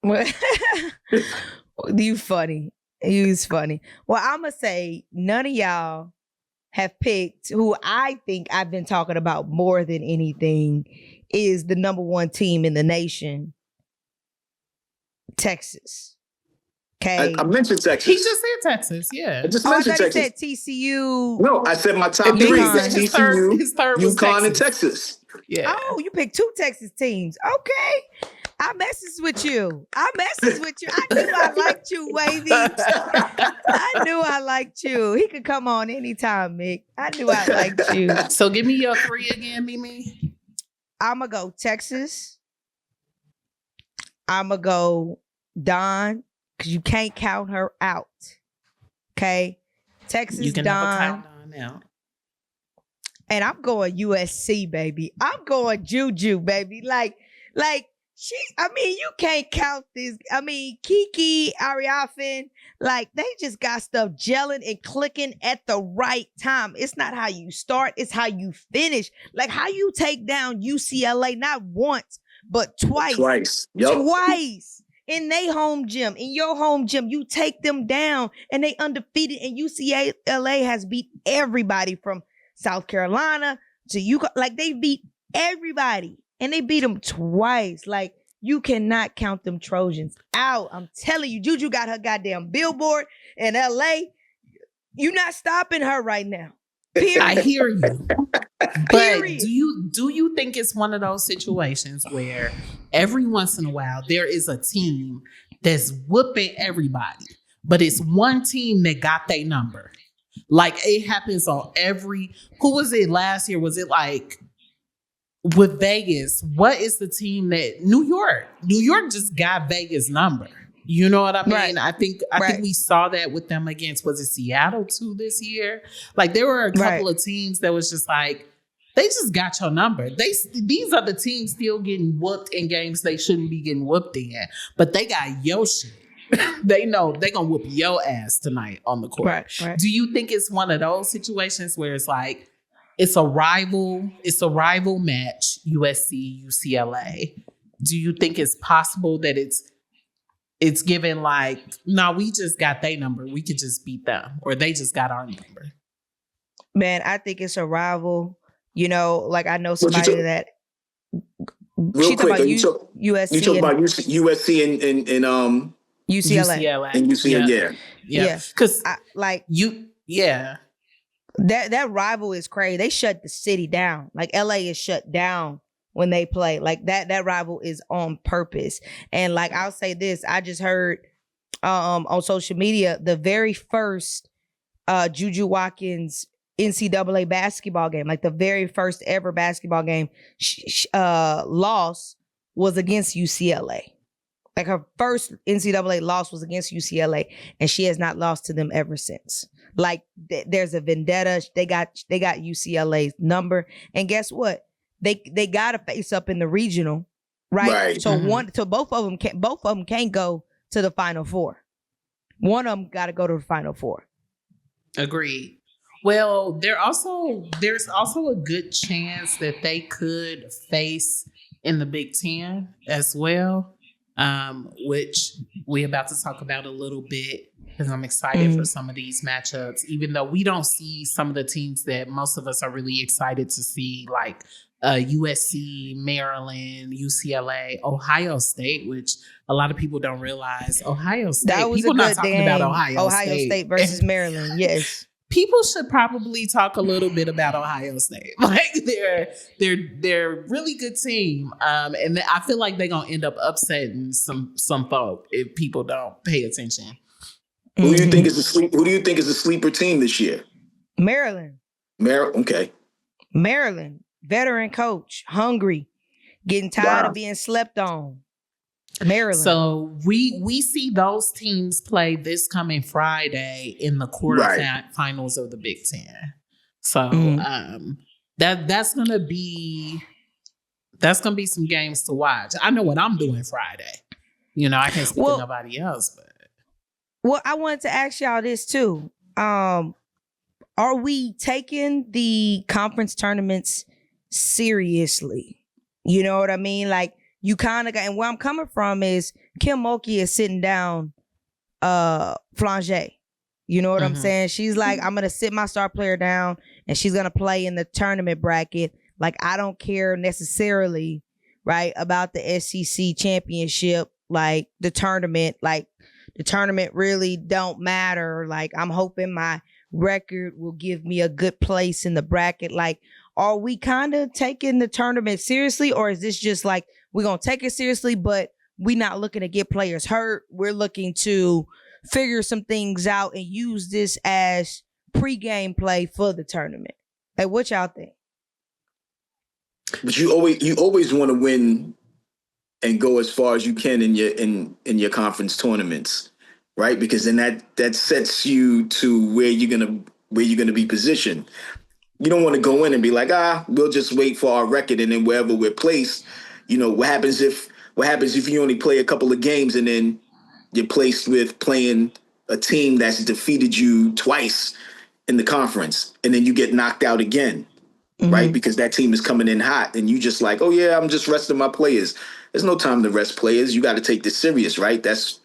You funny. You's funny. Well, I'm going to say none of y'all have picked who I think I've been talking about more than anything is the number one team in the nation, Texas. Okay. I mentioned Texas. He just said Texas, yeah. I just mentioned Texas. Said TCU. No, I said my top three. TCU, UConn, and Texas. Yeah. Oh, you picked two Texas teams. Okay. I messes with you. I knew I liked you, Wavy. I knew I liked you. He could come on anytime, Mick. I knew I liked you. So give me your three again, Mimi. I'm going to go Texas. I'm going to go Dawn, because you can't count her out. Okay? Texas, you can Dawn. never count Dawn out. And I'm going USC, baby. I'm going Juju, baby. Like, you can't count this. I mean, Kiki, Ariafin, like, they just got stuff gelling and clicking at the right time. It's not how you start, it's how you finish. Like, how you take down UCLA, not once, but twice. Yep. Twice. In their home gym, in your home gym, you take them down and they undefeated. And UCLA has beat everybody from South Carolina to UConn. Like, they beat everybody. And they beat them twice. Like, you cannot count them Trojans out. I'm telling you, Juju got her goddamn billboard in LA. You're not stopping her right now. Period. I hear you. But Period. do you think it's one of those situations where every once in a while there is a team that's whooping everybody, but it's one team that got their number? Like it happens on every. Who was it last year? Was it like with Vegas? What is the team that New York? New York just got Vegas number. You know what I mean? Right. I think we saw that with them against, was it Seattle too this year? Like there were a Right. couple of teams that was just like, they just got your number. These are the teams still getting whooped in games they shouldn't be getting whooped in, but they got your shit. They know they're gonna whoop your ass tonight on the court. Right. Do you think it's one of those situations where it's like it's a rival match, USC, UCLA? Do you think it's possible that it's given like, no, we just got their number, we could just beat them, or they just got our number? Man, I think it's a rival. You know, like I know somebody that. Real She quick, talking about USC. You USC talking and about USC and UCLA. and UCLA, Yeah. Because that rival is crazy. They shut the city down. Like LA is shut down when they play. Like that rival is on purpose. And like I'll say this, I just heard on social media the very first Juju Watkins NCAA basketball game, like the very first ever basketball game loss was against UCLA. Like her first NCAA loss was against UCLA, and she has not lost to them ever since. Like there's a vendetta. They got UCLA's number, and guess what? They got to face up in the regional, right? So both of them can't go to the Final Four. One of them got to go to the Final Four. Agreed. Well, there's also a good chance that they could face in the Big Ten as well, which we're about to talk about a little bit because I'm excited for some of these matchups, even though we don't see some of the teams that most of us are really excited to see, like USC, Maryland, UCLA, Ohio State, which a lot of people don't realize. Ohio State, that was people a good not talking game. about Ohio State versus Maryland. Yes. People should probably talk a little bit about Ohio State. Like they're a really good team, and I feel like they're gonna end up upsetting some folk if people don't pay attention. Who do you think is a sleeper team this year? Maryland. Okay. Maryland, veteran coach, hungry, getting tired of being slept on. Maryland. So we see those teams play this coming Friday in the quarterfinals of the Big Ten. So that's gonna be some games to watch. I know what I'm doing Friday. You know, I can't speak to nobody else, but I wanted to ask y'all this too. Are we taking the conference tournaments seriously? You know what I mean? Like, you kind of got, and where I'm coming from is Kim Mulkey is sitting down Flanger. You know what I'm saying? She's like, I'm going to sit my star player down and she's going to play in the tournament bracket. Like, I don't care necessarily, right, about the SEC championship, like the tournament really don't matter. Like, I'm hoping my record will give me a good place in the bracket. Like, are we kind of taking the tournament seriously, or is this just like, we're going to take it seriously, but we're not looking to get players hurt. We're looking to figure some things out and use this as pregame play for the tournament. Like, what y'all think? But you always want to win and go as far as you can in your conference tournaments, right? Because then that sets you to where you're gonna be positioned. You don't want to go in and be like, we'll just wait for our record, and then wherever we're placed, you know, what happens if you only play a couple of games and then you're placed with playing a team that's defeated you twice in the conference, and then you get knocked out again, right? Because that team is coming in hot, and you just like, oh yeah, I'm just resting my players. There's no time to rest players. You got to take this serious, right? That's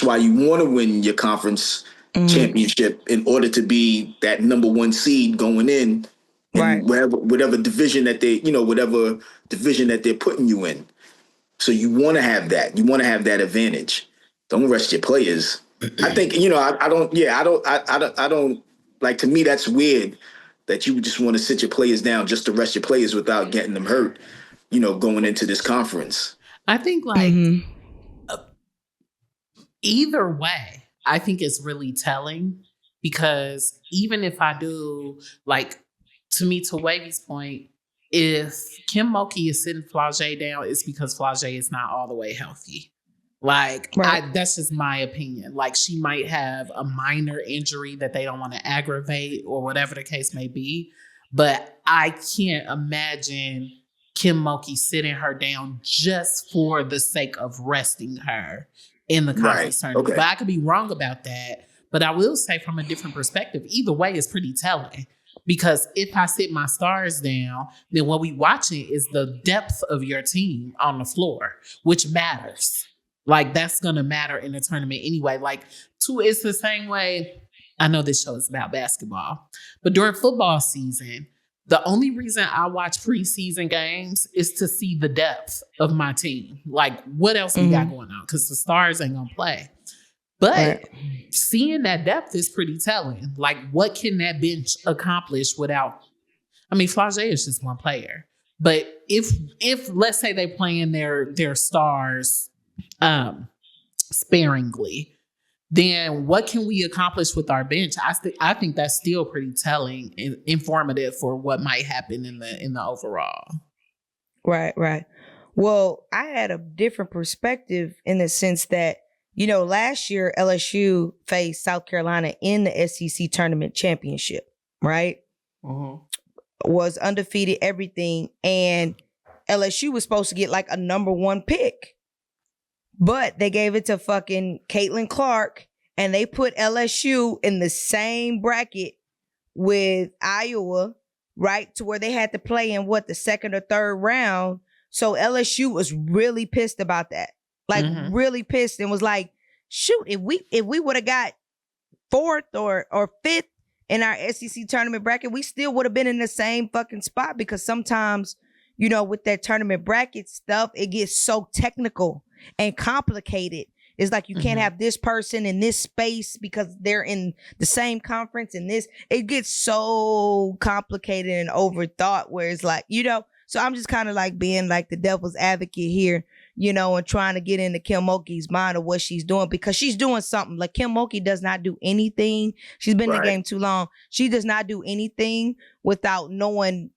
why you want to win your conference championship in order to be that number one seed going in. And whatever division that they're putting you in. So you want to have that. You want to have that advantage. Don't rest your players. I think, you know, I don't like, to me, that's weird that you just want to sit your players down just to rest your players without getting them hurt, going into this conference. I think either way, I think it's really telling, because even if I do, to Wavy's point, if Kim Mulkey is sitting Flau'jae down, it's because Flau'jae is not all the way healthy. That's just my opinion. She might have a minor injury that they don't want to aggravate or whatever the case may be. But I can't imagine Kim Mulkey sitting her down just for the sake of resting her in the conference tournament. Okay. But I could be wrong about that. But I will say, from a different perspective, either way is pretty telling. Because if I sit my stars down, then what we watching is the depth of your team on the floor, which matters. That's going to matter in a tournament anyway. It's the same way. I know this show is about basketball, but during football season, the only reason I watch preseason games is to see the depth of my team. What else we got going on? Because the stars ain't going to play. But seeing that depth is pretty telling. What can that bench accomplish without... Flau'jae is just one player. But if let's say they playing their stars sparingly, then what can we accomplish with our bench? I think that's still pretty telling and informative for what might happen in the overall. Right. Well, I had a different perspective in the sense that, last year LSU faced South Carolina in the SEC tournament championship, right? Was undefeated, everything, and LSU was supposed to get a number 1 pick. But they gave it to fucking Caitlin Clark, and they put LSU in the same bracket with Iowa, right? To where they had to play in the second or third round. So LSU was really pissed about that. Really pissed, and was like, shoot, if we would have got 4th or 5th in our SEC tournament bracket, we still would have been in the same fucking spot, because sometimes, with that tournament bracket stuff, it gets so technical and complicated. It's you can't have this person in this space because they're in the same conference, and it gets so complicated and overthought, where it's so I'm just kind of being the devil's advocate here, and trying to get into Kim Mulkey's mind of what she's doing, because she's doing something. Kim Mulkey does not do anything. She's been in the game too long. She does not do anything without knowing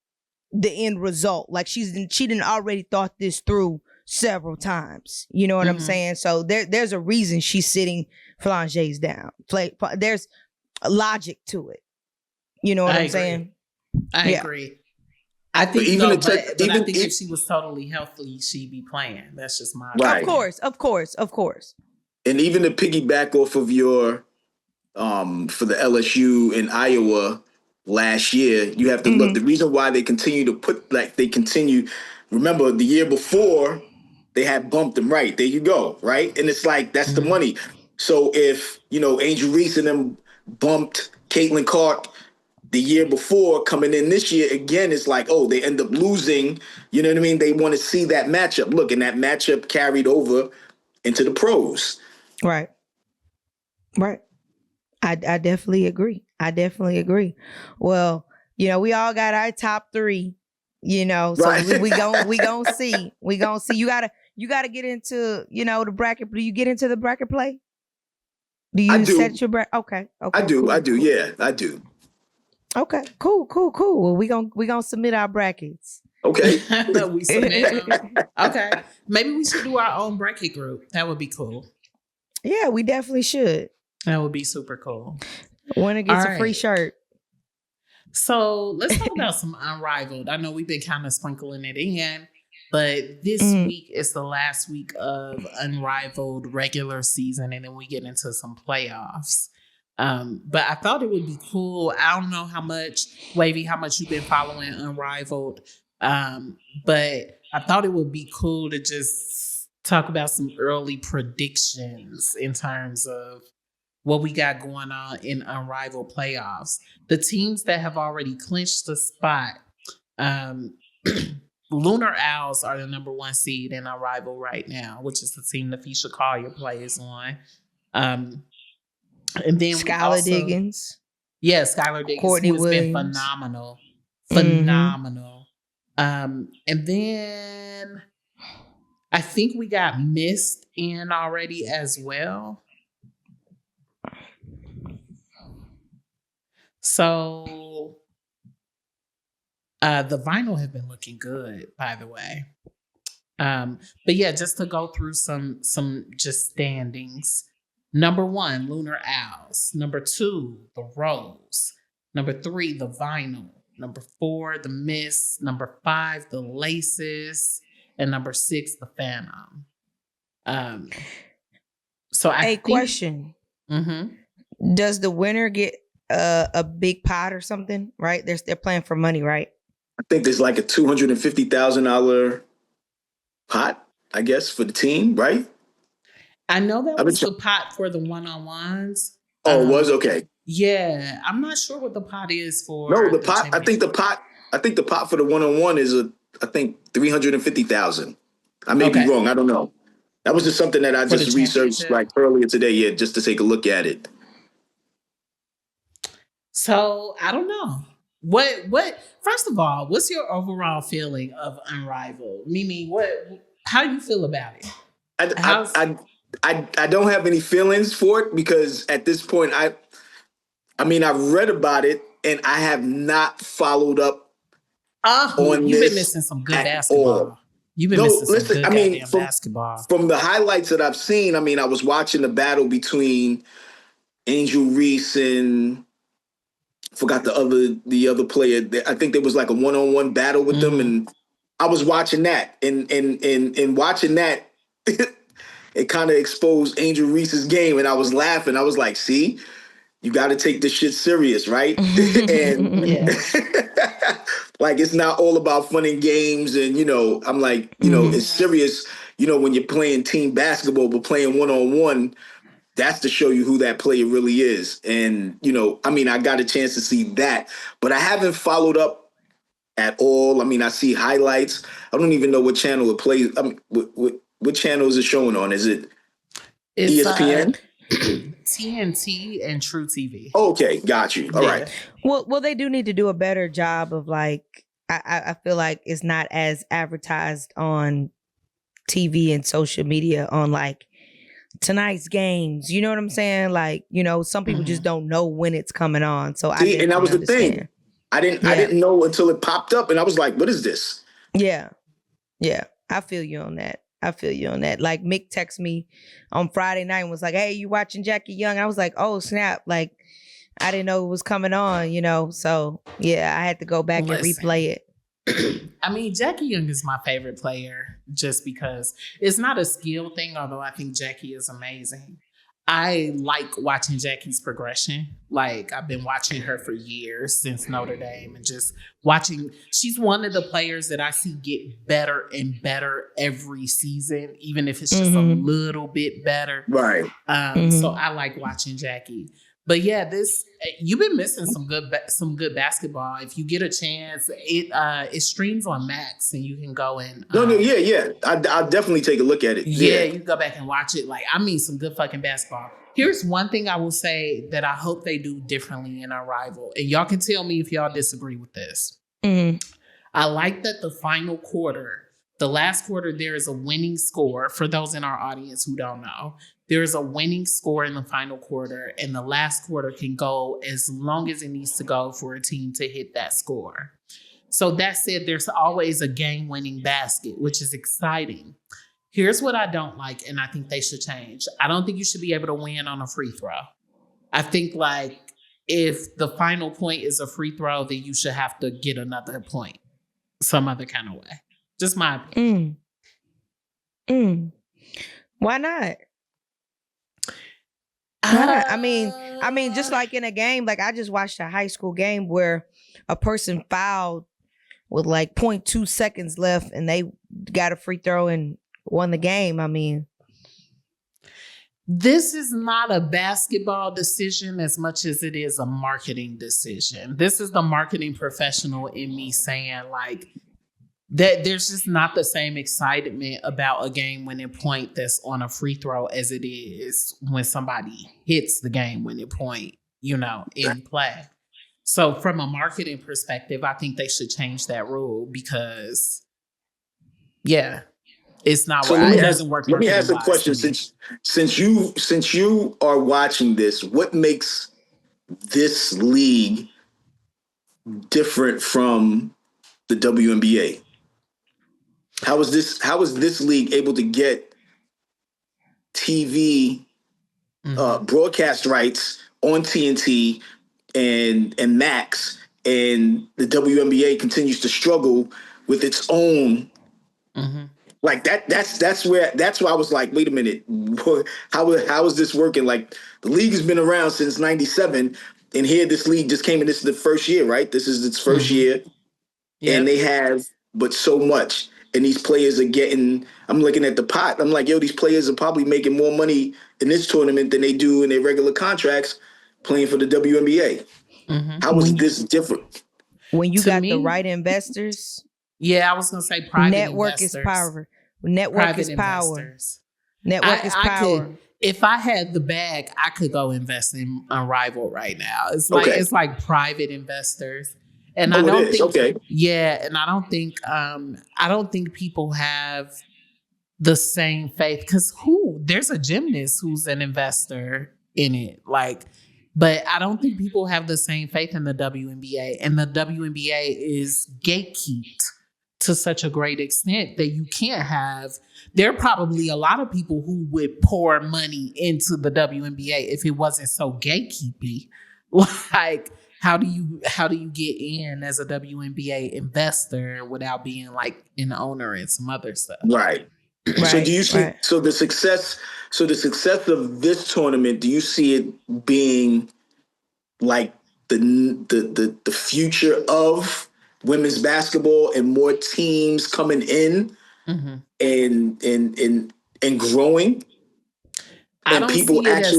the end result. She didn't already thought this through several times. You know what I'm saying? So there's a reason she's sitting Flau'jae's down. There's a logic to it. You know what I'm saying? I agree. I think I think if she was totally healthy, she'd be playing. That's just my opinion. Of course. And even to piggyback off of your for the LSU in Iowa last year, you have to look. The reason why they continue to remember the year before they had bumped them, right? There you go, right? And it's that's the money. So if, Angel Reese and them bumped Caitlin Clark the year before, coming in this year, again, it's they end up losing. You know what I mean? They want to see that matchup. Look, and that matchup carried over into the pros. Right. I definitely agree. Well, we all got our top 3, so we gonna see. You gotta get into, the bracket. Do you get into the bracket play? Do you set your bracket? Okay. I do. Cool, I do. cool. Yeah, I do. Okay. Cool. Well, we gonna submit our brackets. Okay. We submit them. Okay. Maybe we should do our own bracket group. That would be cool. Yeah, we definitely should. That would be super cool. Winner gets a free shirt. So let's talk about some Unrivaled. I know we've been kind of sprinkling it in, but this week is the last week of Unrivaled regular season, and then we get into some playoffs. But I thought it would be cool. I don't know how much you've been following Unrivaled, but I thought it would be cool to just talk about some early predictions in terms of what we got going on in Unrivaled playoffs. The teams that have already clinched the spot, Lunar Owls are the number 1 seed in Unrivaled right now, which is the team that Fisher Collier plays on. And then Skylar Diggins. Yeah, Skylar Diggins, Courtney who has been Williams. phenomenal. Mhm. Phenomenal. And then I think we got Mist in already as well. So the vinyl have been looking good, by the way. But yeah, just to go through some just standings. Number 1, Lunar Owls. Number 2, the Rose. Number 3, the Vinyl. Number 4, the Mist. Number 5, the Laces. And number 6, the Phantom. So I think, question. Mm-hmm. Does the winner get a big pot or something? Right? They're playing for money, right? I think there's like a $250,000 pot, I guess, for the team, right? I know that was the pot for the one-on-ones. Oh, it was? Okay. Yeah, I'm not sure what the pot is for. No, the pot. I think the pot for the one-on-one is I think $350,000. I may be wrong. I don't know. That was just something that I just researched like earlier today, yeah, just to take a look at it. So I don't know. What? First of all, what's your overall feeling of Unrivaled? Mimi, how do you feel about it? I don't have any feelings for it because at this point, I mean, I've read about it and I have not followed up on you've this been missing some good basketball. All. You've been missing some good goddamn basketball. From the highlights that I've seen, I mean, I was watching the battle between Angel Reese and forgot the other player. I think there was like a one-on-one battle with them, and I was watching that, and watching that, it kind of exposed Angel Reese's game, and I was laughing. I was like, "See, you got to take this shit serious, right?" And like, it's not all about fun and games, and I'm like, it's serious. When you're playing team basketball, but playing one-on-one. That's to show you who that player really is. And, I mean, I got a chance to see that, but I haven't followed up at all. I mean, I see highlights. I don't even know what channel it plays. I mean, what channel is it showing on? Is it ESPN? TNT and True TV. Okay, got you. All right. Well, they do need to do a better job of like, I feel like it's not as advertised on TV and social media on like, tonight's games, you know what I'm saying? Like, some people just don't know when it's coming on. So and that was the thing. I didn't know until it popped up, and I was like, "What is this?" Yeah. I feel you on that. Like Mick texted me on Friday night and was like, "Hey, you watching Jackie Young?" And I was like, "Oh snap!" Like I didn't know it was coming on. So yeah, I had to go back and replay it. I mean, Jackie Young is my favorite player just because it's not a skill thing, although I think Jackie is amazing. I like watching Jackie's progression. Like, I've been watching her for years since Notre Dame and just watching. She's one of the players that I see get better and better every season, even if it's just a little bit better. Right. So I like watching Jackie. But yeah, you've been missing some good basketball. If you get a chance, it streams on Max, and you can go and yeah. I'll definitely take a look at it. Yeah, you can go back and watch it. Like, I mean, some good fucking basketball. Here's one thing I will say that I hope they do differently in Unrivaled, and y'all can tell me if y'all disagree with this. I like that the final quarter, the last quarter, there is a winning score. For those in our audience who don't know, there is a winning score in the final quarter, and the last quarter can go as long as it needs to go for a team to hit that score. So that said, there's always a game-winning basket, which is exciting. Here's what I don't like, and I think they should change. I don't think you should be able to win on a free throw. I think, like, if the final point is a free throw, then you should have to get another point some other kind of way. Just my opinion. Why not? I mean, just like in a game, like I just watched a high school game where a person fouled with like 0.2 seconds left and they got a free throw and won the game. I mean, this is not a basketball decision as much as it is a marketing decision. This is the marketing professional in me saying, like, that there's just not the same excitement about a game-winning point that's on a free throw as it is when somebody hits the game-winning point, in play. So from a marketing perspective, I think they should change that rule because, yeah, it's not. So It doesn't work. let me ask a marketing-wise question. to me. Since you are watching this, what makes this league different from the WNBA? How is this league able to get TV broadcast rights on TNT and Max, and the WNBA continues to struggle with its own like that? That's why I was like, wait a minute, how is this working? Like, the league has been around since '97, and here this league just came in. This is the first year, right? This is its first year, and they have but so much. And these players are getting, I'm looking at the pot. I'm like, yo, these players are probably making more money in this tournament than they do in their regular contracts playing for the WNBA. How is this different? When you got me, the right investors. Yeah, I was going to say private network investors. Is power. Network private is power. Investors. Network is power. If I had the bag, I could go invest in Unrivaled right now. It's like it's like private investors. And I don't think, and I don't think people have the same faith because there's a gymnast who's an investor in it. But I don't think people have the same faith in the WNBA, and the WNBA is gatekept to such a great extent that you can't have. There are probably a lot of people who would pour money into the WNBA if it wasn't so gatekeepy. Like, how do you get in as a WNBA investor without being like an owner and some other stuff? Right. So do you see the success of this tournament, do you see it being like the future of women's basketball and more teams coming in and growing? I don't see it as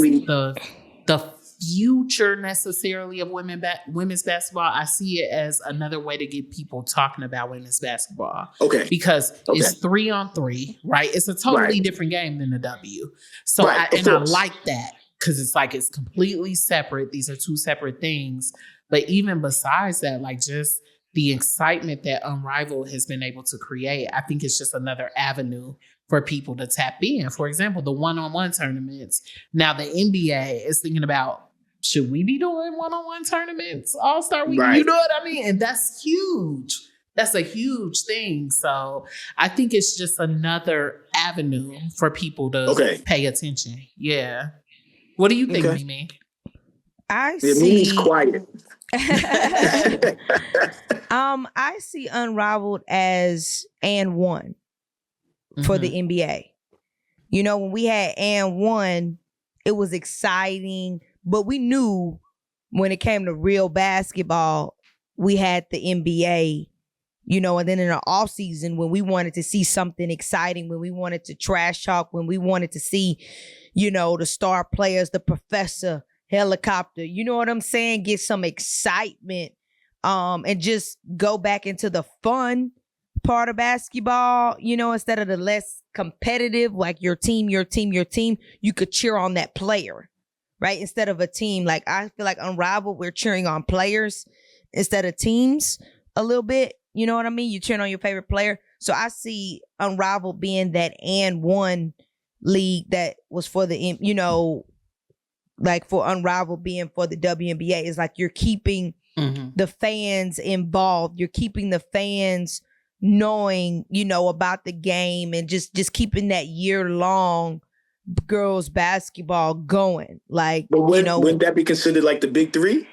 the future necessarily of women's basketball. I see it as another way to get people talking about women's basketball. Okay. Because it's 3-on-3, right? It's a totally different game than the W. So I like that because it's completely separate. These are two separate things. But even besides that, like just the excitement that Unrivaled has been able to create, I think it's just another avenue for people to tap in. For example, the one-on-one tournaments. Now the NBA is thinking about, should we be doing one-on-one tournaments All-Star Week? You know what I mean? And that's huge. That's a huge thing. So I think it's just another avenue for people to pay attention. Yeah. What do you think, Mimi? I see. Mimi's quiet. I see Unrivaled as and one for the NBA. You know, when we had and one, it was exciting, but we knew when it came to real basketball, we had the NBA, you know, and then in the off season, when we wanted to see something exciting, when we wanted to trash talk, when we wanted to see, you know, the star players, the professor, helicopter, you know what I'm saying? Get some excitement, and just go back into the fun part of basketball, you know, instead of the less competitive, like your team, you could cheer on that player, right? Instead of a team. Like, I feel like Unrivaled, we're cheering on players instead of teams a little bit. You know what I mean? You're cheering on your favorite player. So I see Unrivaled being that and one league that was for the, you know, like for Unrivaled being for the WNBA. Is like you're keeping the fans involved. You're keeping the fans knowing, you know, about the game, and just keeping that year-long girls basketball going. Like, but you know, wouldn't that be considered like the big three?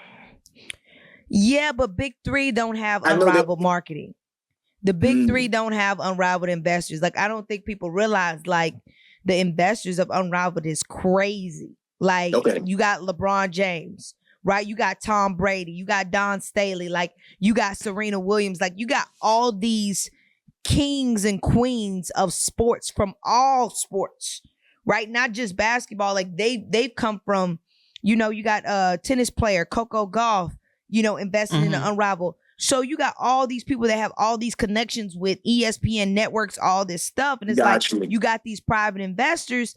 Yeah, but big three don't have Unrivaled marketing. The big three don't have Unrivaled investors. Like, I don't think people realize, like, the investors of Unrivaled is crazy. Like, you got LeBron James, right? You got Tom Brady. You got Don Staley. Like, you got Serena Williams. Like, you got all these kings and queens of sports from all sports, right? Not just basketball. Like, they've come from, you know, you got tennis player Coco Gauff, you know, investing in the Unrivaled. So you got all these people that have all these connections with ESPN networks, all this stuff. And it's you got these private investors.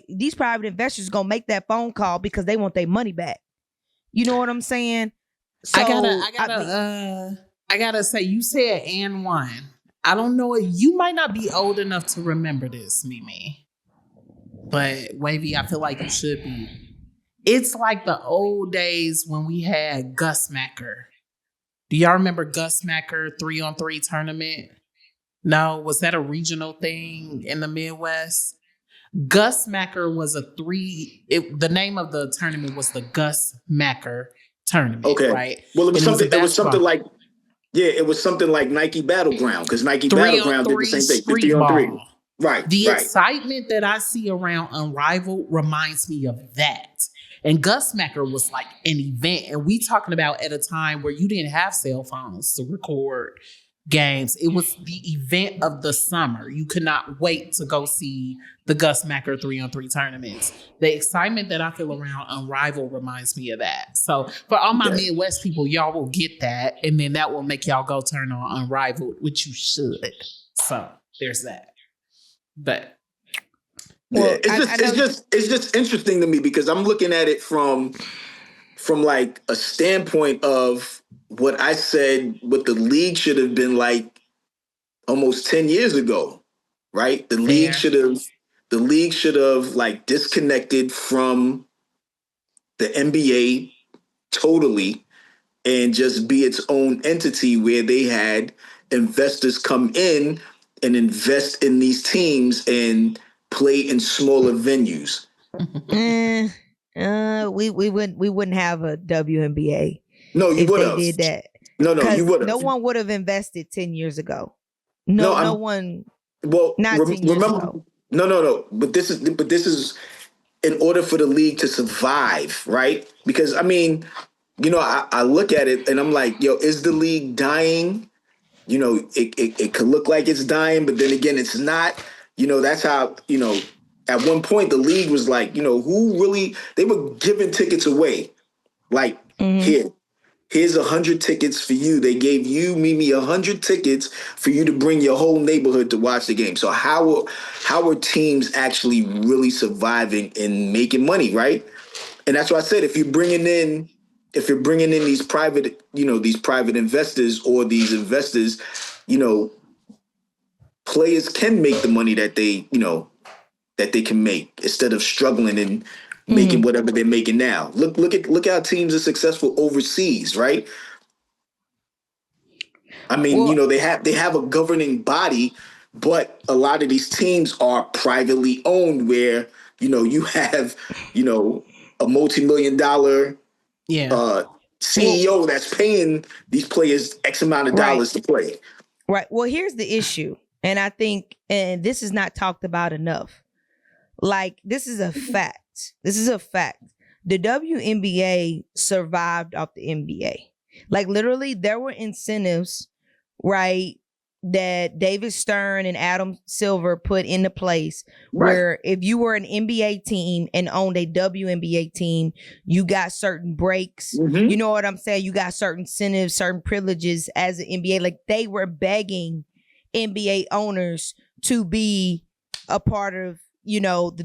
These private investors gonna make that phone call because they want their money back. You know what I'm saying? So I gotta say, you said and one. I don't know. You might not be old enough to remember this, Mimi. But Wavy, I feel like you should be. It's like the old days when we had Gus Macker. Do y'all remember Gus Macker 3-on-3 tournament? No, was that a regional thing in the Midwest? Gus Macker was the name of the tournament was the Gus Macker tournament, Okay. right? Well, it was And something. It was something like, yeah, it was something like Nike Battleground, because Nike Battleground did the same thing. Street 3-on-3. ball. Right. The right. excitement that I see around Unrivaled reminds me of that. And Gus Macker was like an event. And we talking about at a time where you didn't have cell phones to record games. It was the event of the summer. You could not wait to go see the Gus Macker 3-on-3 tournaments. The excitement that I feel around Unrivaled reminds me of that. So for all my Midwest people, y'all will get that. And then that will make y'all go turn on Unrivaled, which you should. So there's that. But well, it's just interesting to me, because I'm looking at it from like a standpoint of what I said, what the league should have been like almost 10 years ago, right? The league should have like disconnected from the NBA totally and just be its own entity, where they had investors come in and invest in these teams and play in smaller venues. We wouldn't have a WNBA. No, you would have. Did that. No, you would have. No one would have invested 10 years ago. No one. Well, not 10 years ago. No. But this is in order for the league to survive, right? Because I mean, I look at it and I'm like, yo, is the league dying? It could look like it's dying, but then again, it's not. That's how, at one point the league was like, who really, they were giving tickets away. Like, here's 100 tickets for you. They gave you, Mimi, 100 tickets for you to bring your whole neighborhood to watch the game. So how are teams actually really surviving and making money, right? And that's why I said, if you're bringing in these private investors, or these investors, players can make the money that they can make, instead of struggling and making whatever they're making now. Look how teams are successful overseas, right? I mean, they have a governing body, but a lot of these teams are privately owned, where you have a multi-million-dollar CEO that's paying these players X amount of dollars to play. Right. Well, here's the issue, and I think, and this is not talked about enough. Like, this is a fact. This is a fact. The WNBA survived off the NBA. Like, literally, there were incentives, right, that David Stern and Adam Silver put into place, where if you were an NBA team and owned a WNBA team, you got certain breaks. You know what I'm saying? You got certain incentives, certain privileges as an NBA. Like, they were begging NBA owners to be a part of, the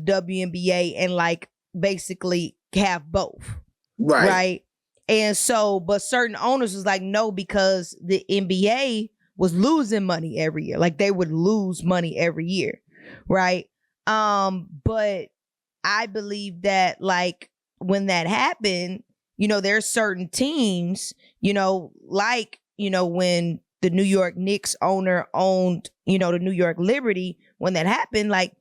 WNBA, and like basically have both. Right. And so, but certain owners was like, no, because the NBA was losing money every year. Like, they would lose money every year. Right. But I believe that, like, when that happened, there's certain teams, like, when the New York Knicks owner owned, the New York Liberty, when that happened, like,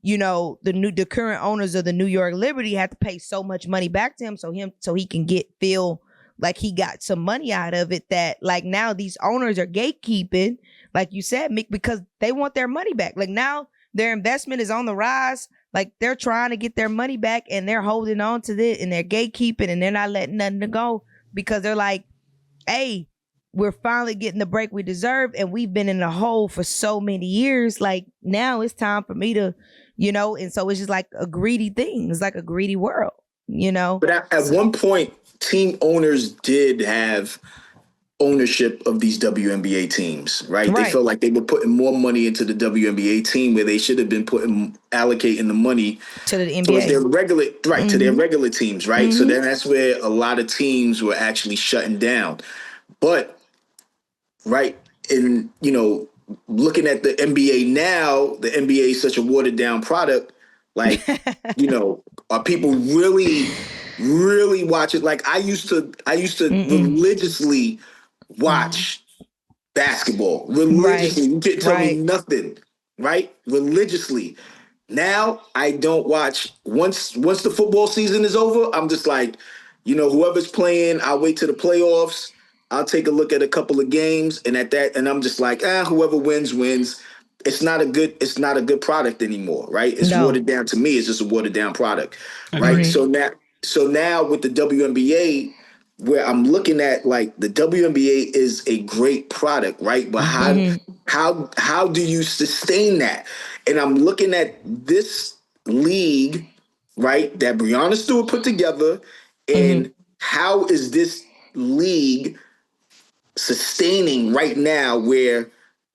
the current owners of the New York Liberty had to pay so much money back to him, so he can feel like he got some money out of it, that like now these owners are gatekeeping, like you said, Mick, because they want their money back. Like, now their investment is on the rise. Like, they're trying to get their money back, and they're holding on to this, and they're gatekeeping, and they're not letting nothing go, because they're like, hey, we're finally getting the break we deserve, and we've been in the hole for so many years. Like, now it's time for me to, and so it's just like a greedy thing. It's like a greedy world, But at one point, team owners did have ownership of these WNBA teams, right? They Right. felt like they were putting more money into the WNBA team where they should have been allocating the money To the towards their NBA. to their regular teams, right? So Mm-hmm. then that's where a lot of teams were actually shutting down. But right, in looking at the NBA now, the NBA is such a watered down product. Like, are people really watch it? Like I used to religiously watch basketball Right. religiously. You can't tell me Right. nothing, right? Religiously. Now I don't watch once the football season is over. I'm just like, whoever's playing, I'll wait to the playoffs. I'll take a look at a couple of games, and and I'm just like, whoever wins. It's not a good product anymore, right? It's No. watered down. To me, it's just a watered down product, right? Agreed. So now with the WNBA, where I'm looking at, like, the WNBA is a great product, right? But how do you sustain that? And I'm looking at this league, right, that Breonna Stewart put together, and how is this league sustaining right now, where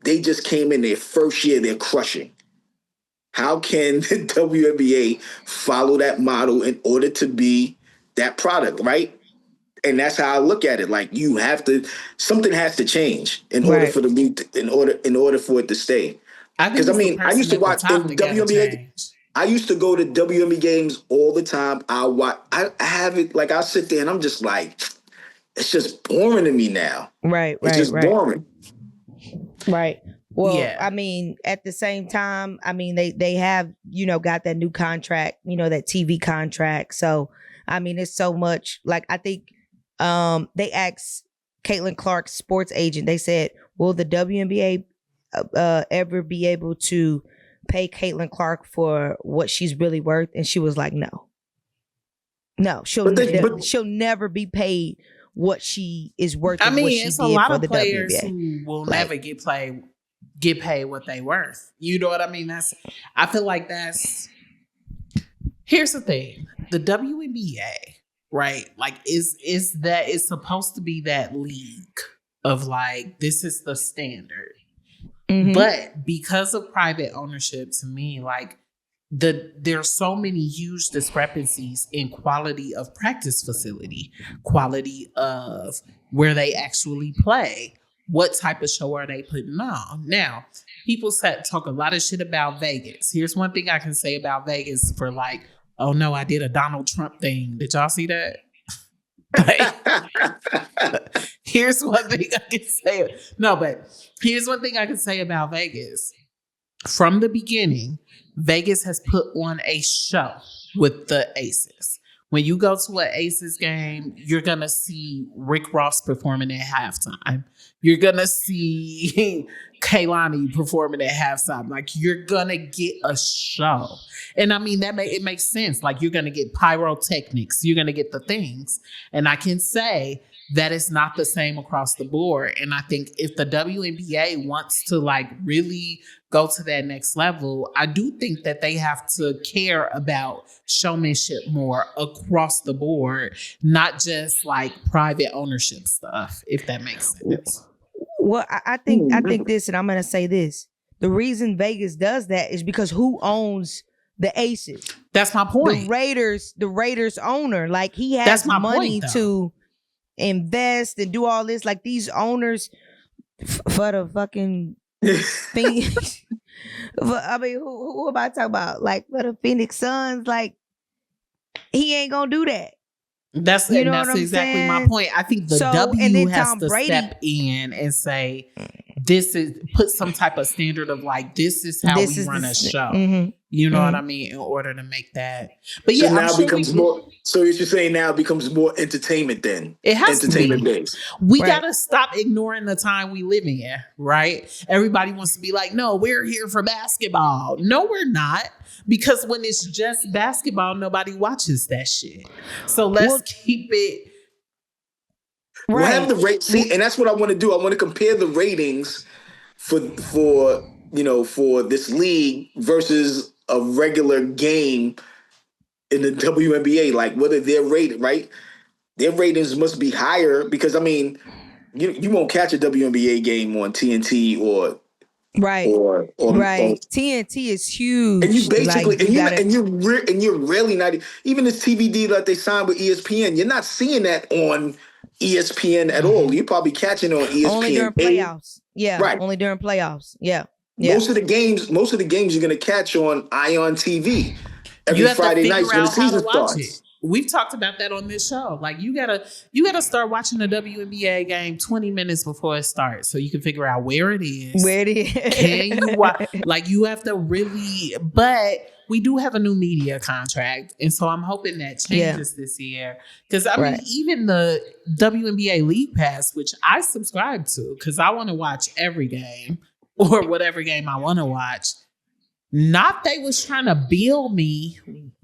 they just came in their first year, they're crushing? How can the WNBA follow that model in order to be that product, right? And that's how I look at it. Like, something has to change in order Right. for the league, in order for it to stay. I think Because it's the I used person to at the watch top in that got to WNBA. change. I used to go to WNBA games all the time. I have it, like, I sit there and I'm just like, it's just boring to me now. Right. It's Right. just Right. boring. Right. Well, Yeah. I mean, at the same time, I mean, they have, got that new contract, that TV contract. So, I mean, it's so much. Like, I think they asked Caitlin Clark's sports agent, they said, will the WNBA ever be able to pay Caitlin Clark for what she's really worth? And she was like, no. No, she'll never be paid what she is worth. I Of what mean, she it's did a lot for of the players WNBA. who will Like- never get paid what they worth. You know what I mean? I feel like here's the thing. The WNBA, right? Like, is that it's supposed to be that league of, like, this is the standard. Mhm. But because of private ownership, to me, like, there's so many huge discrepancies in quality of practice facility, quality of where they actually play, what type of show are they putting on. Now, people talk a lot of shit about Vegas. Here's one thing I can say about Vegas for, like, oh no, I did a Donald Trump thing. Did y'all see that? Here's one thing I can say. No, but here's one thing I can say about Vegas. From the beginning, Vegas has put on a show with the Aces. When you go to an Aces game, you're going to see Rick Ross performing at halftime. You're going to see Kaylani performing at halftime. Like, you're going to get a show. And I mean, it makes sense. Like, you're going to get pyrotechnics. You're going to get the things. And I can say that it's not the same across the board. And I think if the WNBA wants to, like, really go to that next level, I do think that they have to care about showmanship more across the board, not just, like, private ownership stuff, if that makes sense. Well, I think this, and I'm gonna say this. The reason Vegas does that is because who owns the Aces? That's my point. The Raiders owner, like, he has That's my money point, to invest and do all this. Like, these owners for the fucking thing. I mean, who am I talking about? Like, for the Phoenix Suns, like, he ain't gonna do that. That's You know what I'm exactly my saying? point. I think the So, W and then has Tom to Brady- step in and say, put some type of standard of, like, this is how we run a show. Mhm. You know what I mean? In order to make that. But yeah, So now I'm sure becomes more. So you're saying now it becomes more entertainment then? It has to entertainment be. based. We Right. gotta stop ignoring the time we live in, right? Everybody wants to be like, no, we're here for basketball. No, we're not. Because when it's just basketball, nobody watches that shit. So let's keep it. We'll have the rate. See, and that's what I want to do. I want to compare the ratings for this league versus a regular game in the WNBA. Like, whether they're rated, right? Their ratings must be higher because, I mean, You won't catch a WNBA game on TNT or Right. or TNT is huge. and you basically like, you're really not even this TVD that they signed with ESPN. You're not seeing that on ESPN at all. You're probably catching it on ESPN only during playoffs. Yeah, right. Only during playoffs. Yeah. Most of the games you're gonna catch on Ion TV every You have Friday to night figure when the out how to season watch starts. it. We've talked about that on this show. Like you gotta start watching the WNBA game 20 minutes before it starts, so you can figure out where it is. Can you watch? Like you have to really. But we do have a new media contract, and so I'm hoping that changes this year. Because I mean, even the WNBA League Pass, which I subscribe to, because I want to watch every game or whatever game I want to watch. Not they was trying to bill me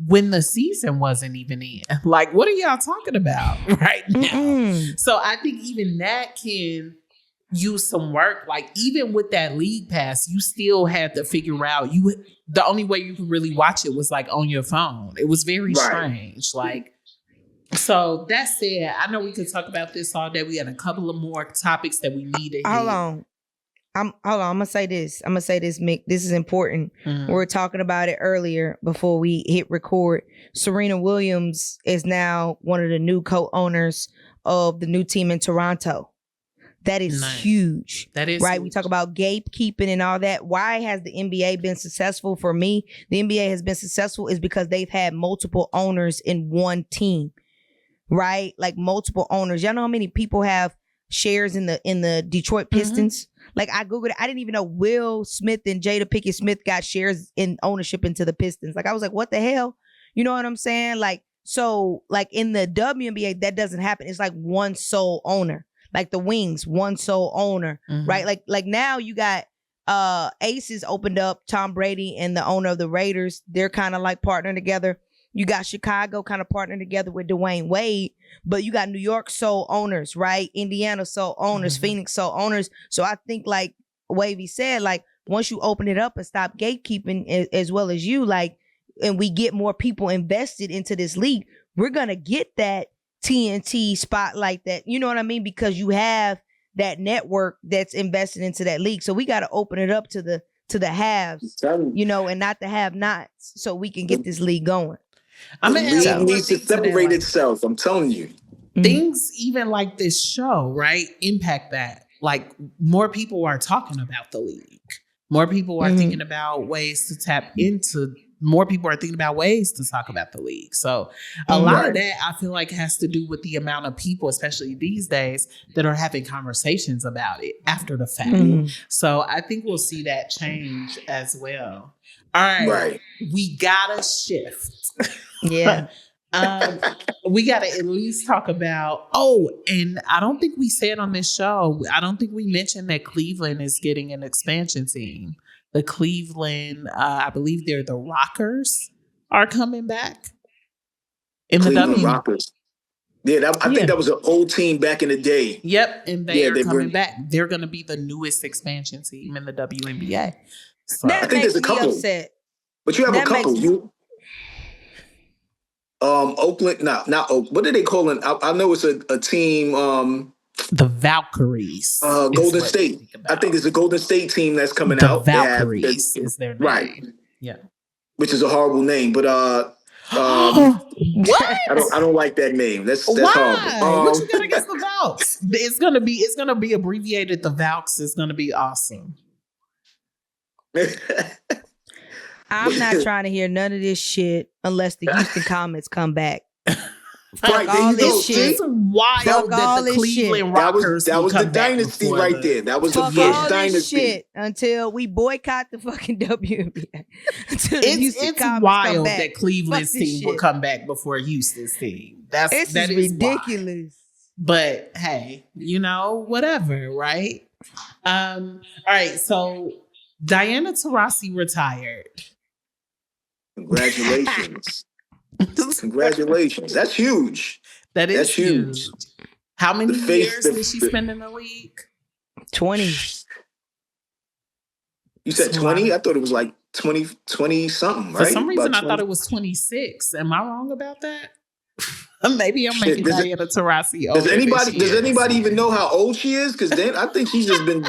when the season wasn't even in. Like, what are y'all talking about right now? So I think even that can use some work. Like, even with that league pass, you still had to figure out the only way you could really watch it was like on your phone. It was very strange. Like, so that said, I know we could talk about this all day. We had a couple of more topics that we need to hit. Hold on. I'm gonna say this, Mick. This is important. We were talking about it earlier before we hit record. Serena Williams is now one of the new co-owners of the new team in Toronto. That is huge. That is right. Huge. We talk about gatekeeping and all that. Why has the NBA been successful? For me, the NBA has been successful is because they've had multiple owners in one team, right? Like multiple owners. Y'all know how many people have shares in the Detroit Pistons? Like I Googled it. I didn't even know Will Smith and Jada Pinkett Smith got shares in ownership into the Pistons. Like I was like, what the hell? You know what I'm saying? Like, so like in the WNBA, that doesn't happen. It's like one sole owner. Like the Wings, one sole owner, right? Like now you got Aces opened up, Tom Brady and the owner of the Raiders. They're kind of like partnering together. You got Chicago kind of partnering together with Dwayne Wade, but you got New York sole owners, right? Indiana sole owners, Phoenix sole owners. So I think like Wavy said, like once you open it up and stop gatekeeping as well as you, like, and we get more people invested into this league, we're going to get that TNT spotlight that, you know what I mean? Because you have that network that's invested into that league. So we got to open it up to the haves, you know, and not the have-nots so we can get this league going. The league needs to separate itself. I'm telling you. Things even like this show, right, impact that. Like more people are talking about the league. More people are thinking about ways to tap into. More people are thinking about ways to talk about the league. So a lot of that I feel like has to do with the amount of people, especially these days, that are having conversations about it after the fact. So I think we'll see that change as well. All right. We gotta shift. Yeah. We gotta at least talk about, and I don't think we said on this show, I don't think we mentioned that Cleveland is getting an expansion team. The Cleveland, I believe they're the Rockers, are coming back. In Cleveland Rockers. Yeah, I think that was an old team back in the day. Yep, and they're coming back. They're going to be the newest expansion team in the WNBA. So, that makes me upset. But you have a couple. Oakland, not Oakland. What are they calling? I know it's a team. The Valkyries. Golden State. I think it's a Golden State team that's coming out. The Valkyries is their name. Right. Yeah. Which is a horrible name, but what? I don't like that name. That's Why? horrible. What you got against the Valks? It's gonna be abbreviated. The Valks is gonna be awesome. I'm not trying to hear none of this shit unless the Houston Comets come back. Right, all this shit. It's wild that the Cleveland Rockers that was the dynasty right there. That was the first dynasty. Shit until we boycott the fucking WNBA. It's wild that Cleveland's team will come back before Houston's team. That is ridiculous. But hey, you know, whatever, right? All right, so Diana Taurasi retired. Congratulations. Congratulations. That's huge. That's huge. How many years did she spend in the league? 20. You said 20? I thought it was like 20 something, right? For some reason, I thought it was 26. Am I wrong about that? Maybe I'm Shit, making Diana Taurasi does older anybody than she is. even know how old she is? Because then I think she's been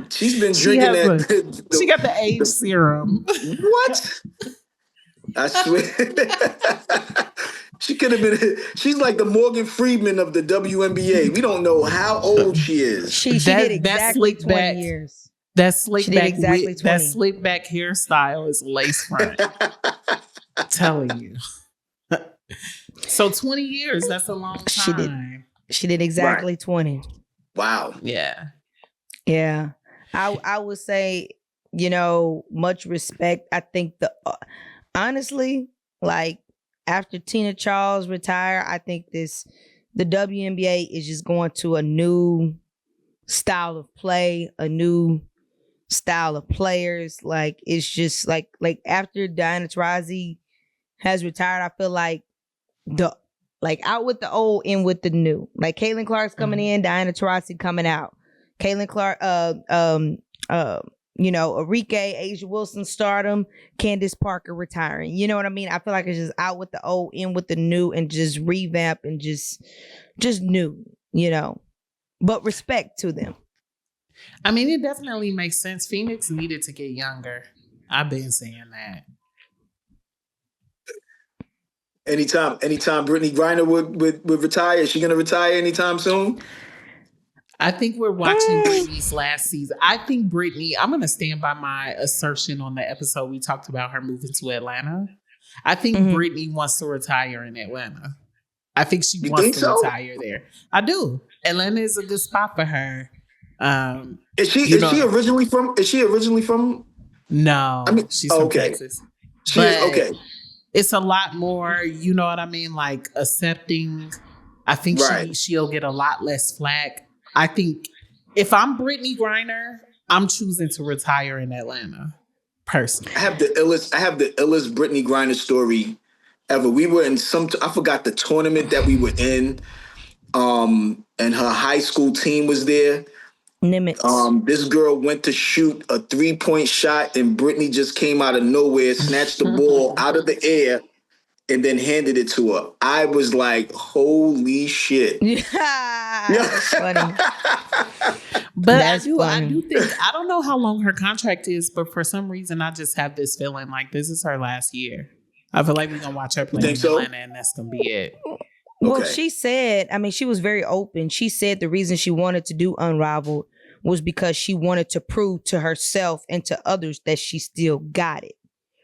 She drinking has that. she got the age serum. What? I swear. She could have been. She's like the Morgan Freeman of the WNBA. We don't know how old she is. She did exactly slick 20 back, years. That slick She did back exactly 20. that slick back hairstyle is lace front. Telling you. So 20 years, that's a long time. She did exactly 20. Wow. Yeah. Yeah. I would say, much respect. I think honestly, like after Tina Charles retired, I think the WNBA is just going to a new style of play, a new style of players. Like it's just like after Diana Taurasi has retired, I feel like out with the old, in with the new. Like Caitlin Clark's coming in, Diana Taurasi coming out. Caitlin Clark, Arike, Asia Wilson stardom, Candace Parker retiring. You know what I mean? I feel like it's just out with the old, in with the new, and just revamp and just new, But respect to them. I mean, it definitely makes sense. Phoenix needed to get younger. I've been saying that. Anytime Brittany Griner would retire, is she going to retire anytime soon? I think we're watching Brittany's last season. I think Brittany, I'm going to stand by my assertion on the episode we talked about her moving to Atlanta. I think Brittany wants to retire in Atlanta. I think she wants to retire there. I do. Atlanta is a good spot for her. Is she originally from? No, I mean, she's from Texas. She is okay. It's a lot more, you know what I mean? Like accepting. I think she'll get a lot less flack. I think if I'm Brittany Griner, I'm choosing to retire in Atlanta. Personally, I have the illest Brittany Griner story ever. We were in I forgot the tournament that we were in, and her high school team was there. Nimitz. This girl went to shoot a 3-point shot, and Brittany just came out of nowhere, snatched the ball out of the air, and then handed it to her. I was like, "Holy shit!" That's funny. But I do think, I don't know how long her contract is, but for some reason, I just have this feeling like this is her last year. I feel like we're gonna watch her play in Atlanta, and that's gonna be it. Well, she said, she was very open. She said the reason she wanted to do Unrivaled was because she wanted to prove to herself and to others that she still got it.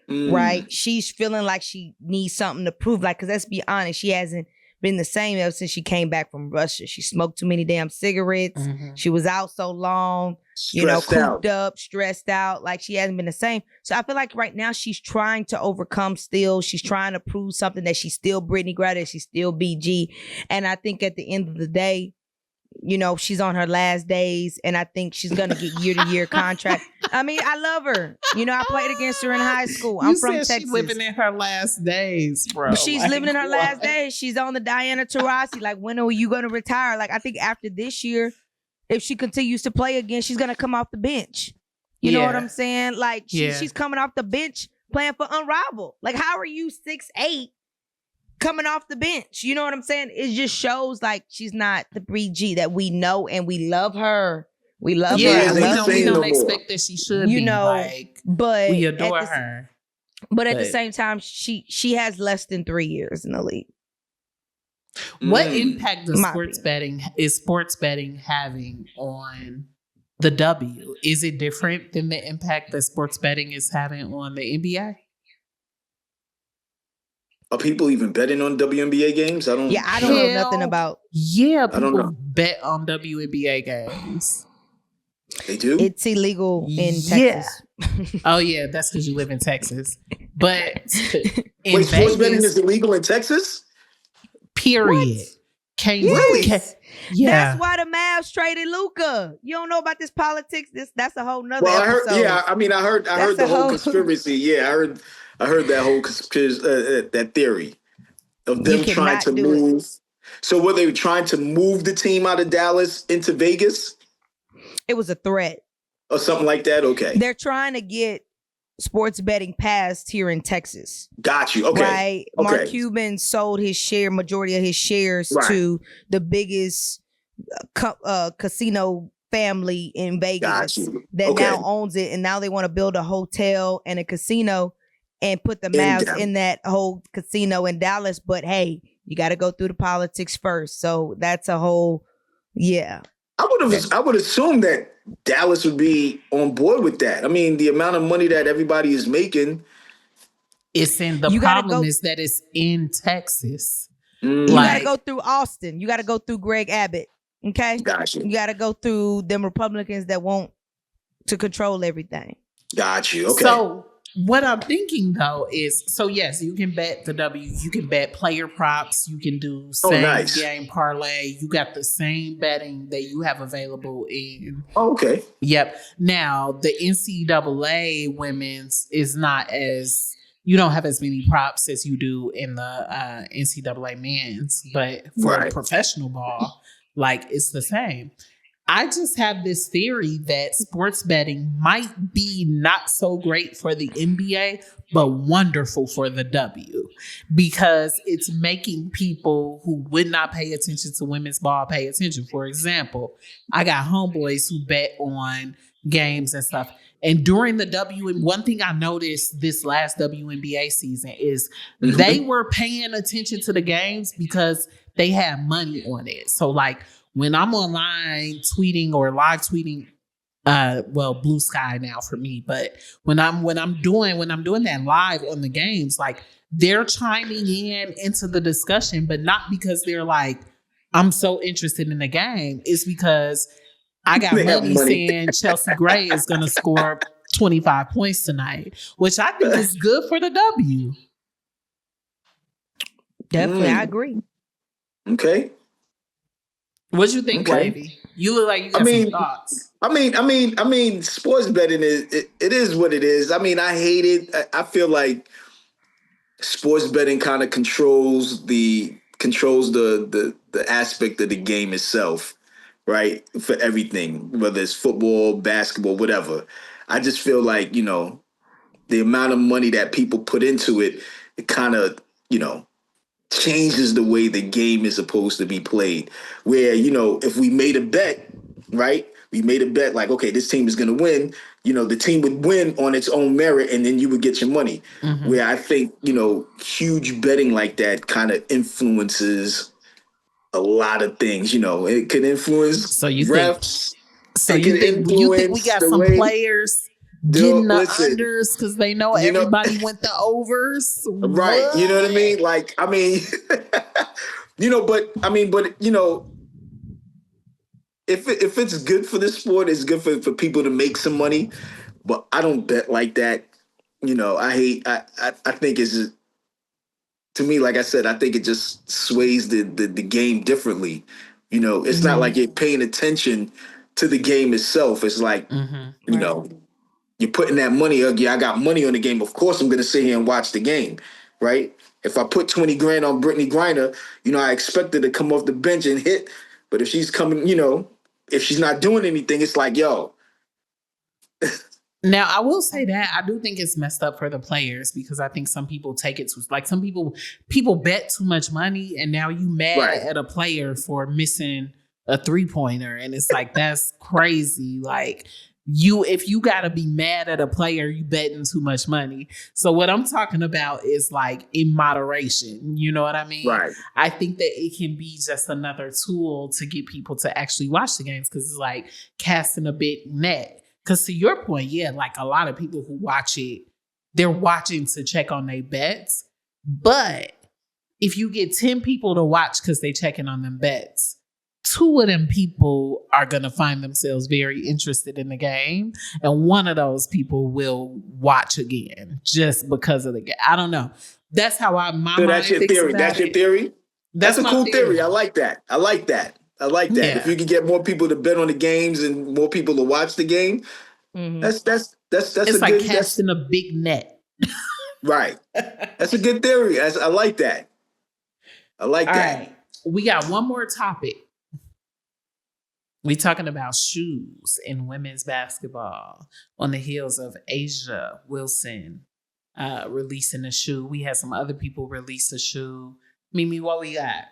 Right? She's feeling like she needs something to prove. Like, because let's be honest, she hasn't been the same ever since she came back from Russia. She smoked too many damn cigarettes. She was out so long, cooped up, stressed out. Like, she hasn't been the same. So I feel like right now she's trying to overcome still. She's trying to prove something, that she's still Brittany Griner, she's still BG. And I think at the end of the day, she's on her last days, and I think she's going to get year-to-year contract. I mean, I love her. I played against her in high school. I'm from Texas. She's living in her last days, bro. She's living in her last days. She's on the Diana Taurasi. Like, when are you going to retire? Like, I think after this year, if she continues to play again, she's going to come off the bench. You know what I'm saying? Like, she's coming off the bench playing for Unrivaled. Like, how are you 6'8", coming off the bench? You know what I'm saying? It just shows like she's not the Bree that we know, and we love her. We love her. We don't expect that she should be. But we adore her. But at the same time, she has less than 3 years in the league. What impact does sports betting having on the W? Is it different than the impact that sports betting is having on the NBA? Are people even betting on WNBA games? I don't know nothing about. Yeah, people bet on WNBA games. They do? It's illegal in Texas. Oh yeah, that's because you live in Texas. But wait, sports betting is illegal in Texas? Period. Really? Yeah. That's why the Mavs traded Luka. You don't know about this politics. That's a whole nother episode. I heard the whole conspiracy. Yeah, I heard that whole that theory of them trying to move. So were they trying to move the team out of Dallas into Vegas? It was a threat. Or something like that? Okay. They're trying to get sports betting passed here in Texas. Got you. Okay. Right. Okay. Mark Cuban sold majority of his shares to the biggest casino family in Vegas that now owns it, and now they want to build a hotel and a casino and put the Mavs in that whole casino in Dallas. But hey, you got to go through the politics first. So that's a whole, I would assume that Dallas would be on board with that. I mean, the amount of money that everybody is making. The problem is that it's in Texas. You got to go through Austin. You got to go through Greg Abbott. Okay? Gotcha. You got to go through them Republicans that want to control everything. Got you. Okay. So what I'm thinking though is, yes, you can bet the W, you can bet player props, you can do same game parlay. You got the same betting that you have available in. Okay. Yep. Now the NCAA women's is not as, you don't have as many props as you do in the NCAA men's, but for professional ball, like it's the same. I just have this theory that sports betting might be not so great for the NBA, but wonderful for the W, because it's making people who would not pay attention to women's ball pay attention. For example, I got homeboys who bet on games and stuff. And during the one thing I noticed this last WNBA season is they were paying attention to the games because they had money on it. So like, when I'm online tweeting or live tweeting, Blue Sky now for me, but when I'm doing that live on the games, like they're chiming into the discussion, but not because they're like, I'm so interested in the game. It's because I got money saying Chelsea Gray is going to score 25 points tonight, which I think is good for the W. Definitely, I agree. Okay. What you think, Wavy? You look like you got some thoughts. I mean, sports betting it is what it is. I mean, I hate it. I feel like sports betting kind of controls the aspect of the game itself, right? For everything, whether it's football, basketball, whatever. I just feel like, the amount of money that people put into it, it kind of, changes the way the game is supposed to be played. Where, if we made a bet, right? We made a bet like, okay, this team is going to win. The team would win on its own merit, and then you would get your money. Mm-hmm. Where I think, huge betting like that kind of influences a lot of things. It could influence refs. You think we got some players getting the unders because they know everybody went the overs, right? What? You know what I mean? Like, I mean, if it's good for the sport, it's good for people to make some money. But I don't bet like that. I think it's, to me, like I said, I think it just sways the game differently. It's not like you're paying attention to the game itself. It's like, you're putting that money, I got money on the game. Of course, I'm going to sit here and watch the game, right? If I put 20 grand on Brittany Griner, I expect her to come off the bench and hit. But if she's coming, if she's not doing anything, it's like, yo. Now, I will say that I do think it's messed up for the players, because I think some people take it to, like, some people bet too much money, and now you mad at a player for missing a 3-pointer. And it's like, that's crazy. Like, if you gotta be mad at a player, you betting too much money. So what I'm talking about is like in moderation. You know what I mean? Right. I think that it can be just another tool to get people to actually watch the games, because it's like casting a big net. Because to your point, like a lot of people who watch it, they're watching to check on their bets. But if you get 10 people to watch because they checking on them bets, 2 of them people are going to find themselves very interested in the game. And one of those people will watch again just because of the game. I don't know. That's how that's your theory. That's your theory? That's a cool theory. I like that. Yeah. If you can get more people to bet on the games and more people to watch the game, that's it's like casting a big net. Right. That's a good theory. I like that. I like that. Right. We got one more topic. We talking about shoes in women's basketball on the heels of Asia Wilson releasing a shoe. We had some other people release a shoe. Mimi, what we got?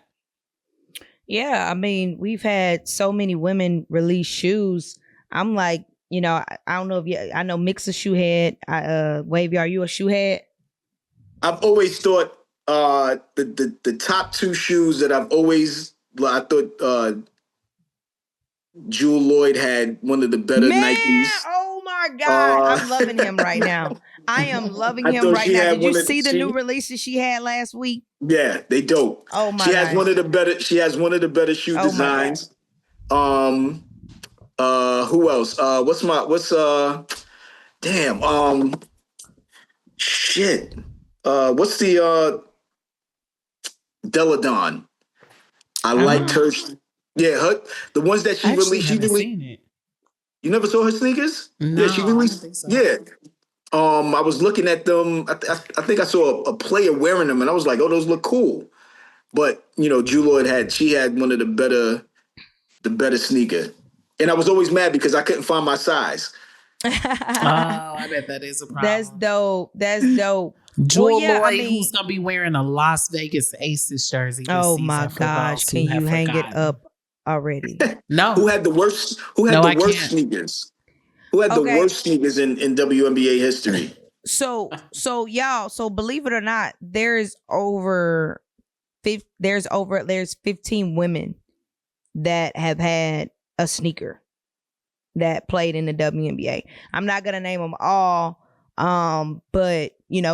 Yeah, I mean, we've had so many women release shoes. I'm like, I don't know if I know Mix a shoe head. Wavy, are you a shoe head? I've always thought the top two shoes that I thought Jewel Lloyd had one of the better Nikes. Oh my God. I'm loving him right now. I am loving him right now. Did you see the new releases she had last week? Yeah, they dope. Oh my She God. has one of the better shoe designs. Who else? What's the Deladon? I liked her. Yeah, the ones that she released. Seen it. You never saw her sneakers? No, yeah, she released. I don't think so. Yeah. I was looking at them. I think I saw a player wearing them, and I was like, "Oh, those look cool." But Jewel Lloyd had one of the better sneaker, and I was always mad because I couldn't find my size. Oh, I bet that is a problem. That's dope. Jewel Lloyd, who's gonna be wearing a Las Vegas Aces jersey this oh season. My gosh, can you hang it up already? No. Who had the worst sneakers? Who had the worst sneakers in WNBA history? So y'all, believe it or not, there's 15 women that have had a sneaker that played in the WNBA. I'm not gonna name them all, but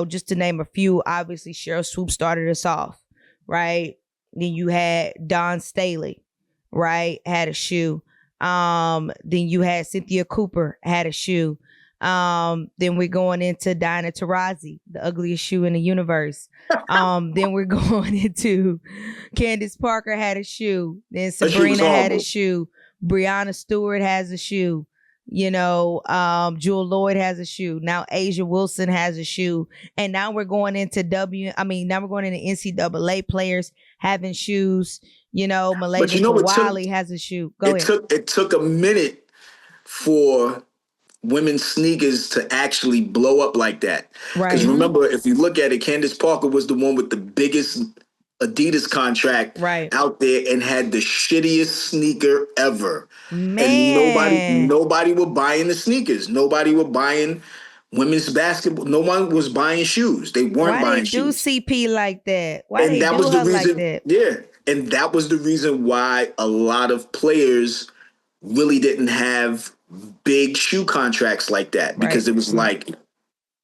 just to name a few, obviously Cheryl Swoop started us off, right? Then you had Dawn Staley, right? Had a shoe. Then you had Cynthia Cooper had a shoe. Then we're going into Diana Taurasi, the ugliest shoe in the universe. Then we're going into Candace Parker had a shoe. Then Sabrina had a shoe. Breanna Stewart has a shoe. Jewel Lloyd has a shoe. Now Asia Wilson has a shoe. And now we're going into NCAA players having shoes. Malaysia Wiley has a shoe. It took a minute for women's sneakers to actually blow up like that. Right. Because remember, if you look at it, Candace Parker was the one with the biggest Adidas contract out there and had the shittiest sneaker ever. Man. And nobody were buying the sneakers. Nobody were buying women's basketball. No one was buying shoes. They weren't buying shoes. Why they do CP like that? Why and they that do was the her reason, like that? Yeah. And that was the reason why a lot of players really didn't have big shoe contracts like that, because it was like,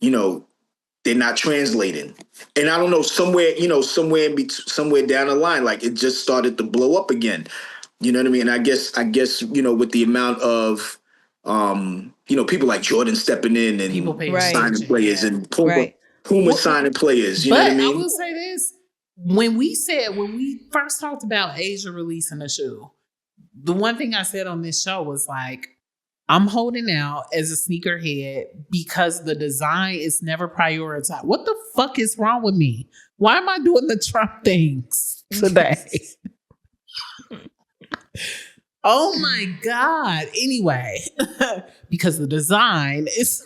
they're not translating. And I don't know, somewhere down the line, like it just started to blow up again. You know what I mean? And I guess, with the amount of, people like Jordan stepping in and signing players and Puma signing players. You know what I mean? I will say this. When we first talked about Asia releasing a shoe, the one thing I said on this show was like, I'm holding out as a sneakerhead because the design is never prioritized. What the fuck is wrong with me? Why am I doing the Trump things today? Oh my God. Anyway, because the design is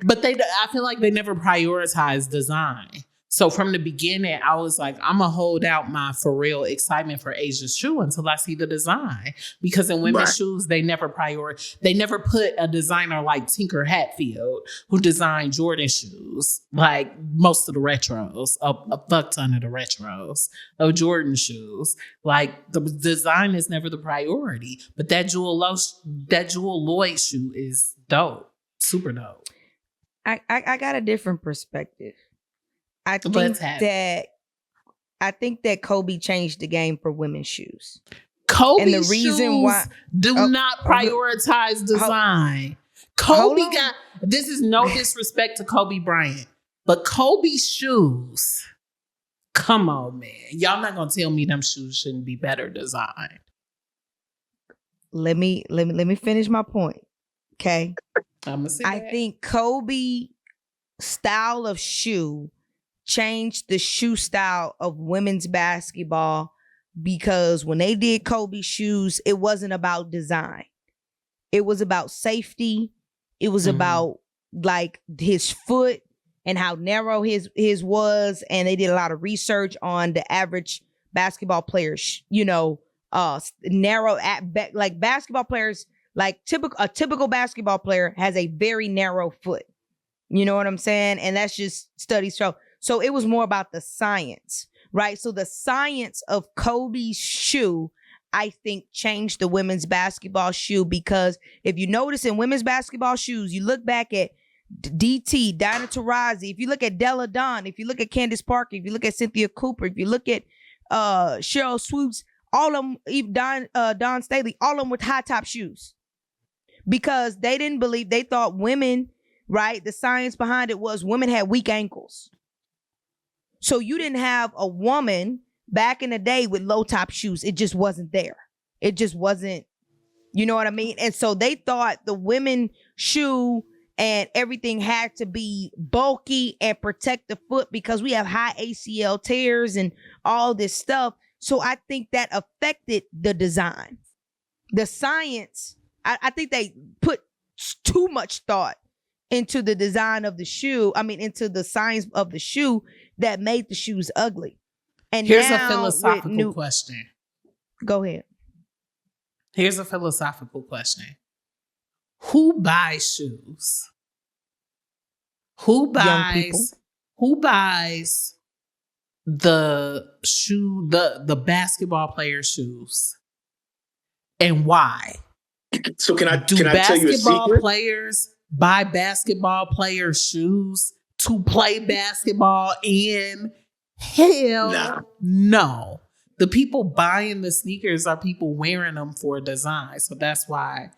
but I feel like they never prioritize design. So from the beginning, I was like, I'm going to hold out my for real excitement for Asia's shoe until I see the design. Because in women's shoes, they never put a designer like Tinker Hatfield, who designed Jordan shoes, like most of the retros, a fuck ton of the retros of Jordan shoes. Like the design is never the priority. But that Jewel Lloyd shoe is dope. Super dope. I got a different perspective. I think that Kobe changed the game for women's shoes. Kobe and the reason why do not prioritize design. Kobe got, this is no disrespect to Kobe Bryant, but Kobe's shoes, come on, man. Y'all not gonna tell me them shoes shouldn't be better designed. Let me finish my point. Okay. I think Kobe style of shoe changed the shoe style of women's basketball because when they did Kobe's shoes, it wasn't about design. It was about safety. It was about like his foot and how narrow his was. And they did a lot of research on the average basketball players, narrow like basketball players, like a typical basketball player has a very narrow foot. You know what I'm saying? And that's just studies show. So it was more about the science, right? So the science of Kobe's shoe, I think, changed the women's basketball shoe, because if you notice in women's basketball shoes, you look back at DT, Diana Taurasi, if you look at Della Dawn, if you look at Candace Parker, if you look at Cynthia Cooper, if you look at Cheryl Swoops, all of them, even Dawn Staley, all of them with high top shoes, because they didn't believe, they thought women, right? The science behind it was women had weak ankles. So you didn't have a woman back in the day with low top shoes. It just wasn't there. It just wasn't, you know what I mean? And so they thought the women shoe and everything had to be bulky and protect the foot because we have high ACL tears and all this stuff. So I think that affected the design. The science, I think they put too much thought into the design of the shoe. I mean, into the science of the shoe that made the shoes ugly. And here's a philosophical question. Go ahead. Here's a philosophical question. Who buys shoes? Who buys the shoe, the basketball player shoes? And why? So can I tell you a basketball secret? Players buy basketball player shoes to play basketball in? Hell no. The people buying the sneakers are people wearing them for design. So that's why,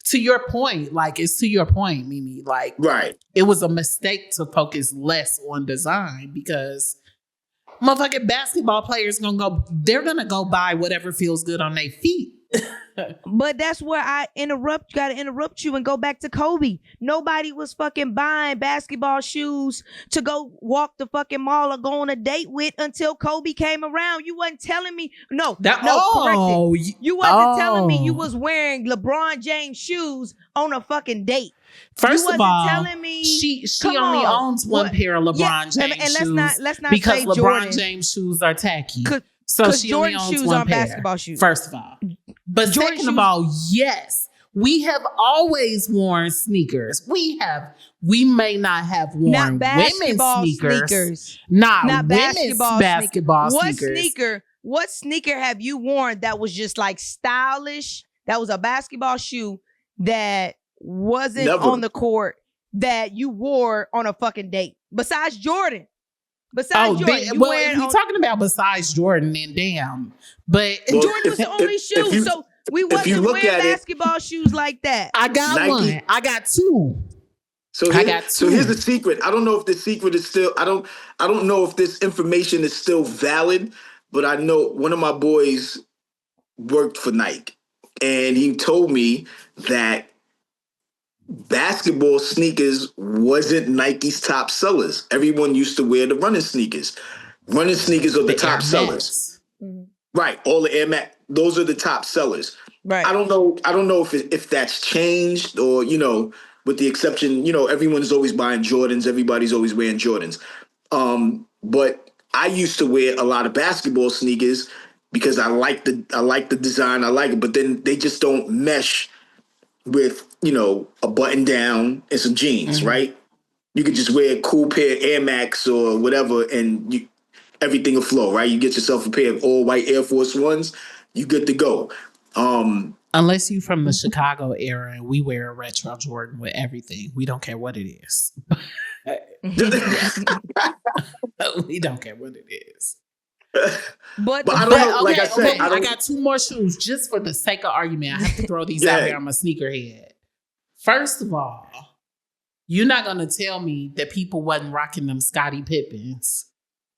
to your point, like, it's to your point, Mimi, like, right, it was a mistake to focus less on design, because motherfucking basketball players they're gonna go buy whatever feels good on their feet. But that's where I gotta interrupt you and go back to Kobe. Nobody was fucking buying basketball shoes to go walk the fucking mall or go on a date with until Kobe came around. You wasn't telling me, correct it. You wasn't telling me you was wearing LeBron James shoes on a fucking date. First of all, telling me, she only owns one pair of LeBron James shoes, let's not because say LeBron Jordan. James shoes are tacky. So she only owns shoes one aren't pair. Basketball shoes. First of all, but Jordan second of all, yes, we have always worn sneakers. We may not have worn women's sneakers. Not women's basketball sneakers. What sneaker have you worn that was just like stylish? That was a basketball shoe that wasn't on the court that you wore on a fucking date besides Jordan. Jordan, if you're talking about besides Jordan, then damn. But Jordan was the only shoe, so we wasn't wearing basketball shoes like that. I got Nike. One. I got two. So here's the secret. I don't know if this secret is still. I don't know if this information is still valid, but I know one of my boys worked for Nike, and he told me that basketball sneakers wasn't Nike's top sellers. Everyone used to wear the running sneakers. Running sneakers are the top sellers. Mm-hmm. Right. All the Air Max, those are the top sellers. Right. I don't know if that's changed, or, with the exception, everyone's always buying Jordans. Everybody's always wearing Jordans. But I used to wear a lot of basketball sneakers because I like the design. I like it, but then they just don't mesh with, a button down and some jeans, mm-hmm. right? You could just wear a cool pair of Air Max or whatever, and everything will flow, right? You get yourself a pair of all white Air Force Ones, you good to go. Unless you from the Chicago era and we wear a retro Jordan with everything. We don't care what it is. We don't care what it is. But I don't know. Okay, like I said, I got two more shoes just for the sake of argument. I have to throw these out here. I'm a sneakerhead. First of all, you're not gonna tell me that people wasn't rocking them Scottie Pippins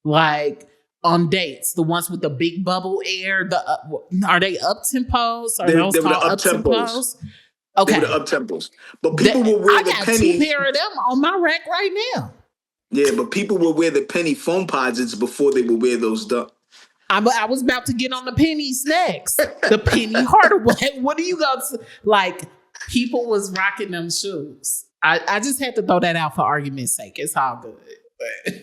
like on dates, the ones with the big bubble air. Are they up tempos? Are those they were called the up tempos? Okay, they were the up tempos. But people will wear the penny. I got 2 pair of them on my rack right now. Yeah, but people will wear the penny foam posits before they will wear those I was about to get on the pennies next. The Penny Hardaway. What are you going to like? People was rocking them shoes. I just had to throw that out for argument's sake. It's all good. But.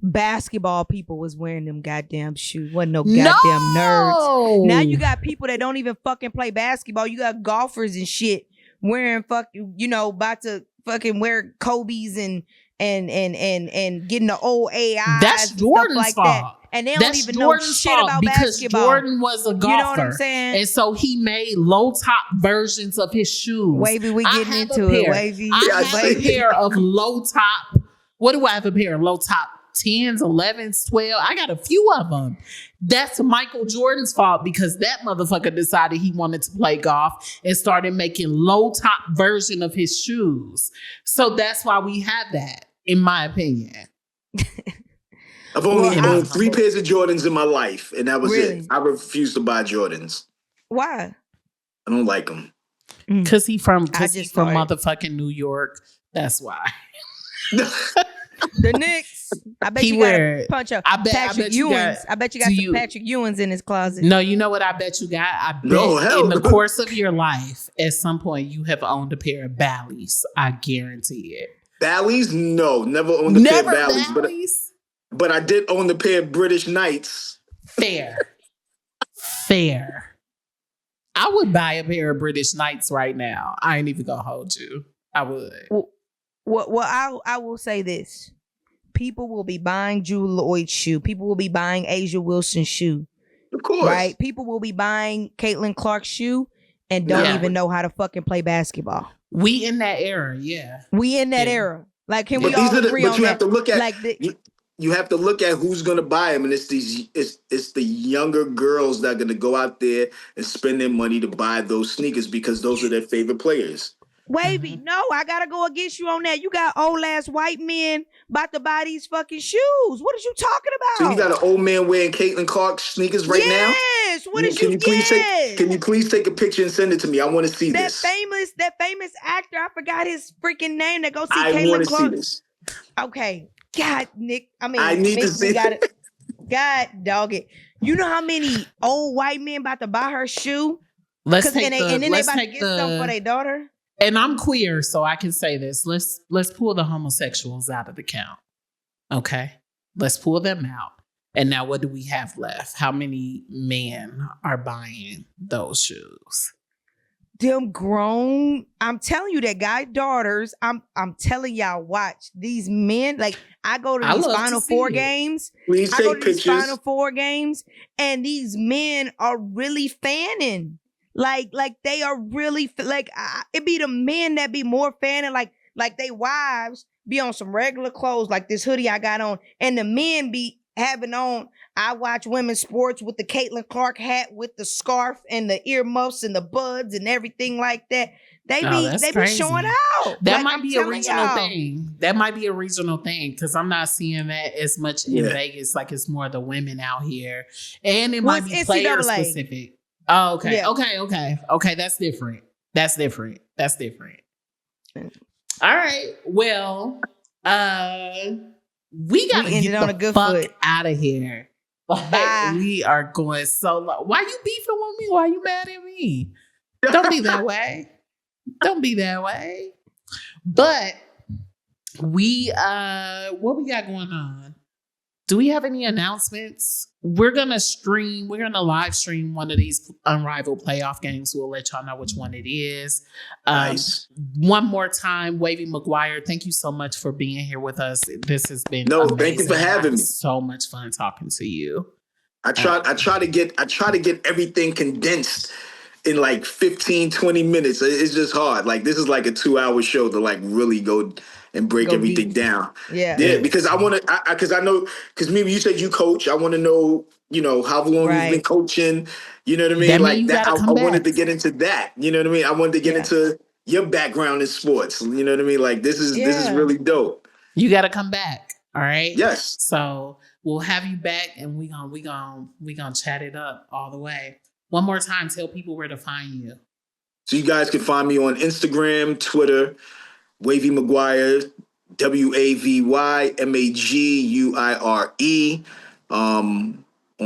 Basketball people was wearing them goddamn shoes. Wasn't no goddamn nerds. Now you got people that don't even fucking play basketball. You got golfers and shit wearing about to fucking wear Kobe's and getting the old AI. That's Jordan's like fault. That. And they don't even know shit about basketball. Jordan was a golfer. You know what I'm saying? And so he made low top versions of his shoes. Wavy, we getting into it. Wavy. I have a pair of low top. What do I have a pair of low top? 10s, 11s, 12. I got a few of them. That's Michael Jordan's fault because that motherfucker decided he wanted to play golf and started making low top version of his shoes. So that's why we have that, in my opinion. I've only owned 3 pairs of Jordans in my life, and that was it. I refuse to buy Jordans. Why? I don't like them. Because he's from motherfucking New York. That's why. The Knicks. I bet you got a punch up. Patrick Ewins. I bet you got some Patrick Ewins in his closet. No, you know what I bet you got? I bet in the course of your life, at some point, you have owned a pair of Bally's. I guarantee it. Bally's? No, never owned a pair of Bally's. But I did own the pair of British Knights. Fair. I would buy a pair of British Knights right now. I ain't even gonna hold you. I would. Well, I will say this. People will be buying Drew Lloyd's shoe. People will be buying Asia Wilson's shoe. Of course. Right? People will be buying Caitlin Clark's shoe and don't even know how to fucking play basketball. We in that era, yeah. We in that era. Like, can we all agree on that? Have to look at, you have to look at who's going to buy them, and it's the younger girls that are going to go out there and spend their money to buy those sneakers because those are their favorite players. Wavy, no, I gotta go against you on that. You got old ass white men about to buy these fucking shoes. What are you talking about? So you got an old man wearing Caitlin Clark sneakers right now? Yes. What did you get? Can you please take a picture and send it to me? I want to see this. That famous actor, I forgot his freaking name. That go see Caitlin Clark. I want to see this. Okay. God, Nick. I need to see it. God, dog it. You know how many old white men about to buy her shoe? Let's take and then they about to get some for their daughter. And I'm queer, so I can say this. Let's pull the homosexuals out of the count. Okay? Let's pull them out. And now what do we have left? How many men are buying those shoes? Them grown. I'm telling you that guy daughters. I'm telling y'all, watch these men. Like, I go to these Final Four games. Please take pictures. These Final Four games, and these men are really fanning. Like they are really it be the men that be more fanning, like they wives be on some regular clothes like this hoodie I got on, and the men be having on. I watch women's sports with the Caitlin Clark hat with the scarf and the earmuffs and the buds and everything like that. They be showing out. That might be a regional thing. That might be a regional thing because I'm not seeing that as much in Vegas. Like it's more the women out here, and it might be player specific. Oh, okay. Yeah. Okay. That's different. All right. Well, we gotta get on a good fuck out of here. Like, we are going so low. Why you beefing with me? Why you mad at me? Don't be that way. But we what we got going on? Do we have any announcements? We're gonna live stream one of these Unrivaled playoff games. We'll let y'all know which one it is. Nice. One more time, Wavy Maguire, thank you so much for being here with us. This has been amazing. Thank you for having me. So much fun talking to you. I try to get everything condensed in like 15, 20 minutes. It's just hard. Like this is like a 2-hour show to like really go and break everything down. Yeah. Because I want to, because I know, because maybe you said you coach. I want to know, how long you've been coaching. You know what I mean? Like that. I wanted to get into that. You know what I mean? I wanted to get into your background in sports. You know what I mean? Like this is really dope. You got to come back. All right. Yes. So we'll have you back, and we gonna chat it up all the way. One more time, tell people where to find you. So you guys can find me on Instagram, Twitter, Wavy Maguire, WavyMaguire.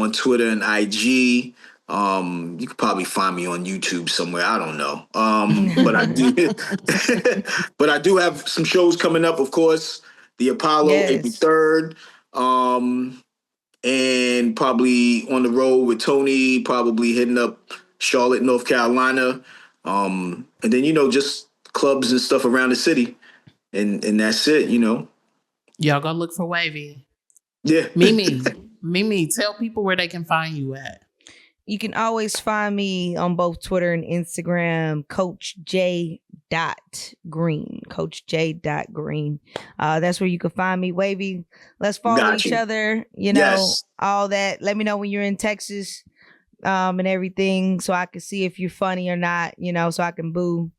on Twitter and IG. You could probably find me on YouTube somewhere. I don't know. But I do, but I do have some shows coming up. Of course, the Apollo, April 3rd, and probably on the road with Tony. Probably hitting up Charlotte, North Carolina, and then just clubs and stuff around the city, and that's it. Y'all go look for Wavy. Yeah, Mimi, tell people where they can find you at. You can always find me on both Twitter and Instagram, Coach J. Green. Coach J. Green. That's where you can find me. Wavy, let's follow each other. All that. Let me know when you're in Texas, and everything, so I can see if you're funny or not. So I can boo.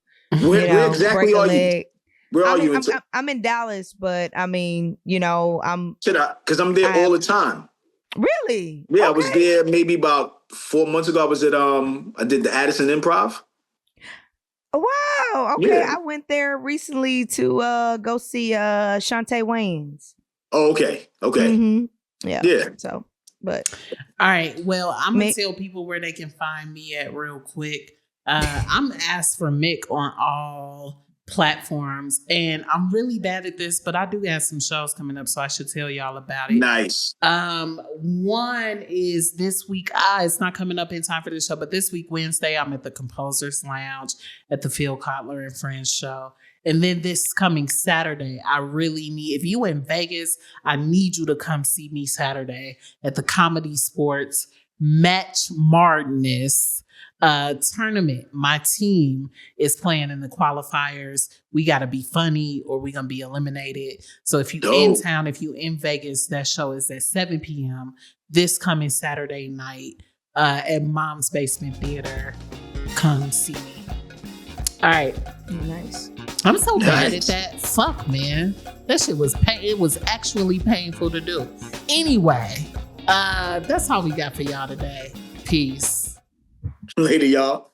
Where exactly are you? Where are you? I'm in Dallas, but I mean, I'm. Because I'm there all the time. Really? Yeah, okay. I was there maybe about 4 months ago. I was at I did the Addison Improv. Wow. Okay. Yeah. I went there recently to go see Shantae Wayans. Oh, okay. Okay. Mm-hmm. Yeah. So, but all right. Well, I'm gonna tell people where they can find me at real quick. I'm asked for Mick on all platforms, and I'm really bad at this, but I do have some shows coming up, so I should tell y'all about it. Nice. One is this week. It's not coming up in time for this show, but this week, Wednesday, I'm at the Composers Lounge at the Phil Kotler and Friends show. And then this coming Saturday, I really need, if you in Vegas, I need you to come see me Saturday at the Comedy Sports Match Martinus tournament. My team is playing in the qualifiers. We got to be funny or we're going to be eliminated. So if you in town, if you in Vegas, that show is at 7 p.m. this coming Saturday night at Mom's Basement Theater. Come see me. All right. Nice. I'm so bad at that. Fuck, man. That shit was it was actually painful to do. Anyway, that's all we got for y'all today. Peace. Later, y'all.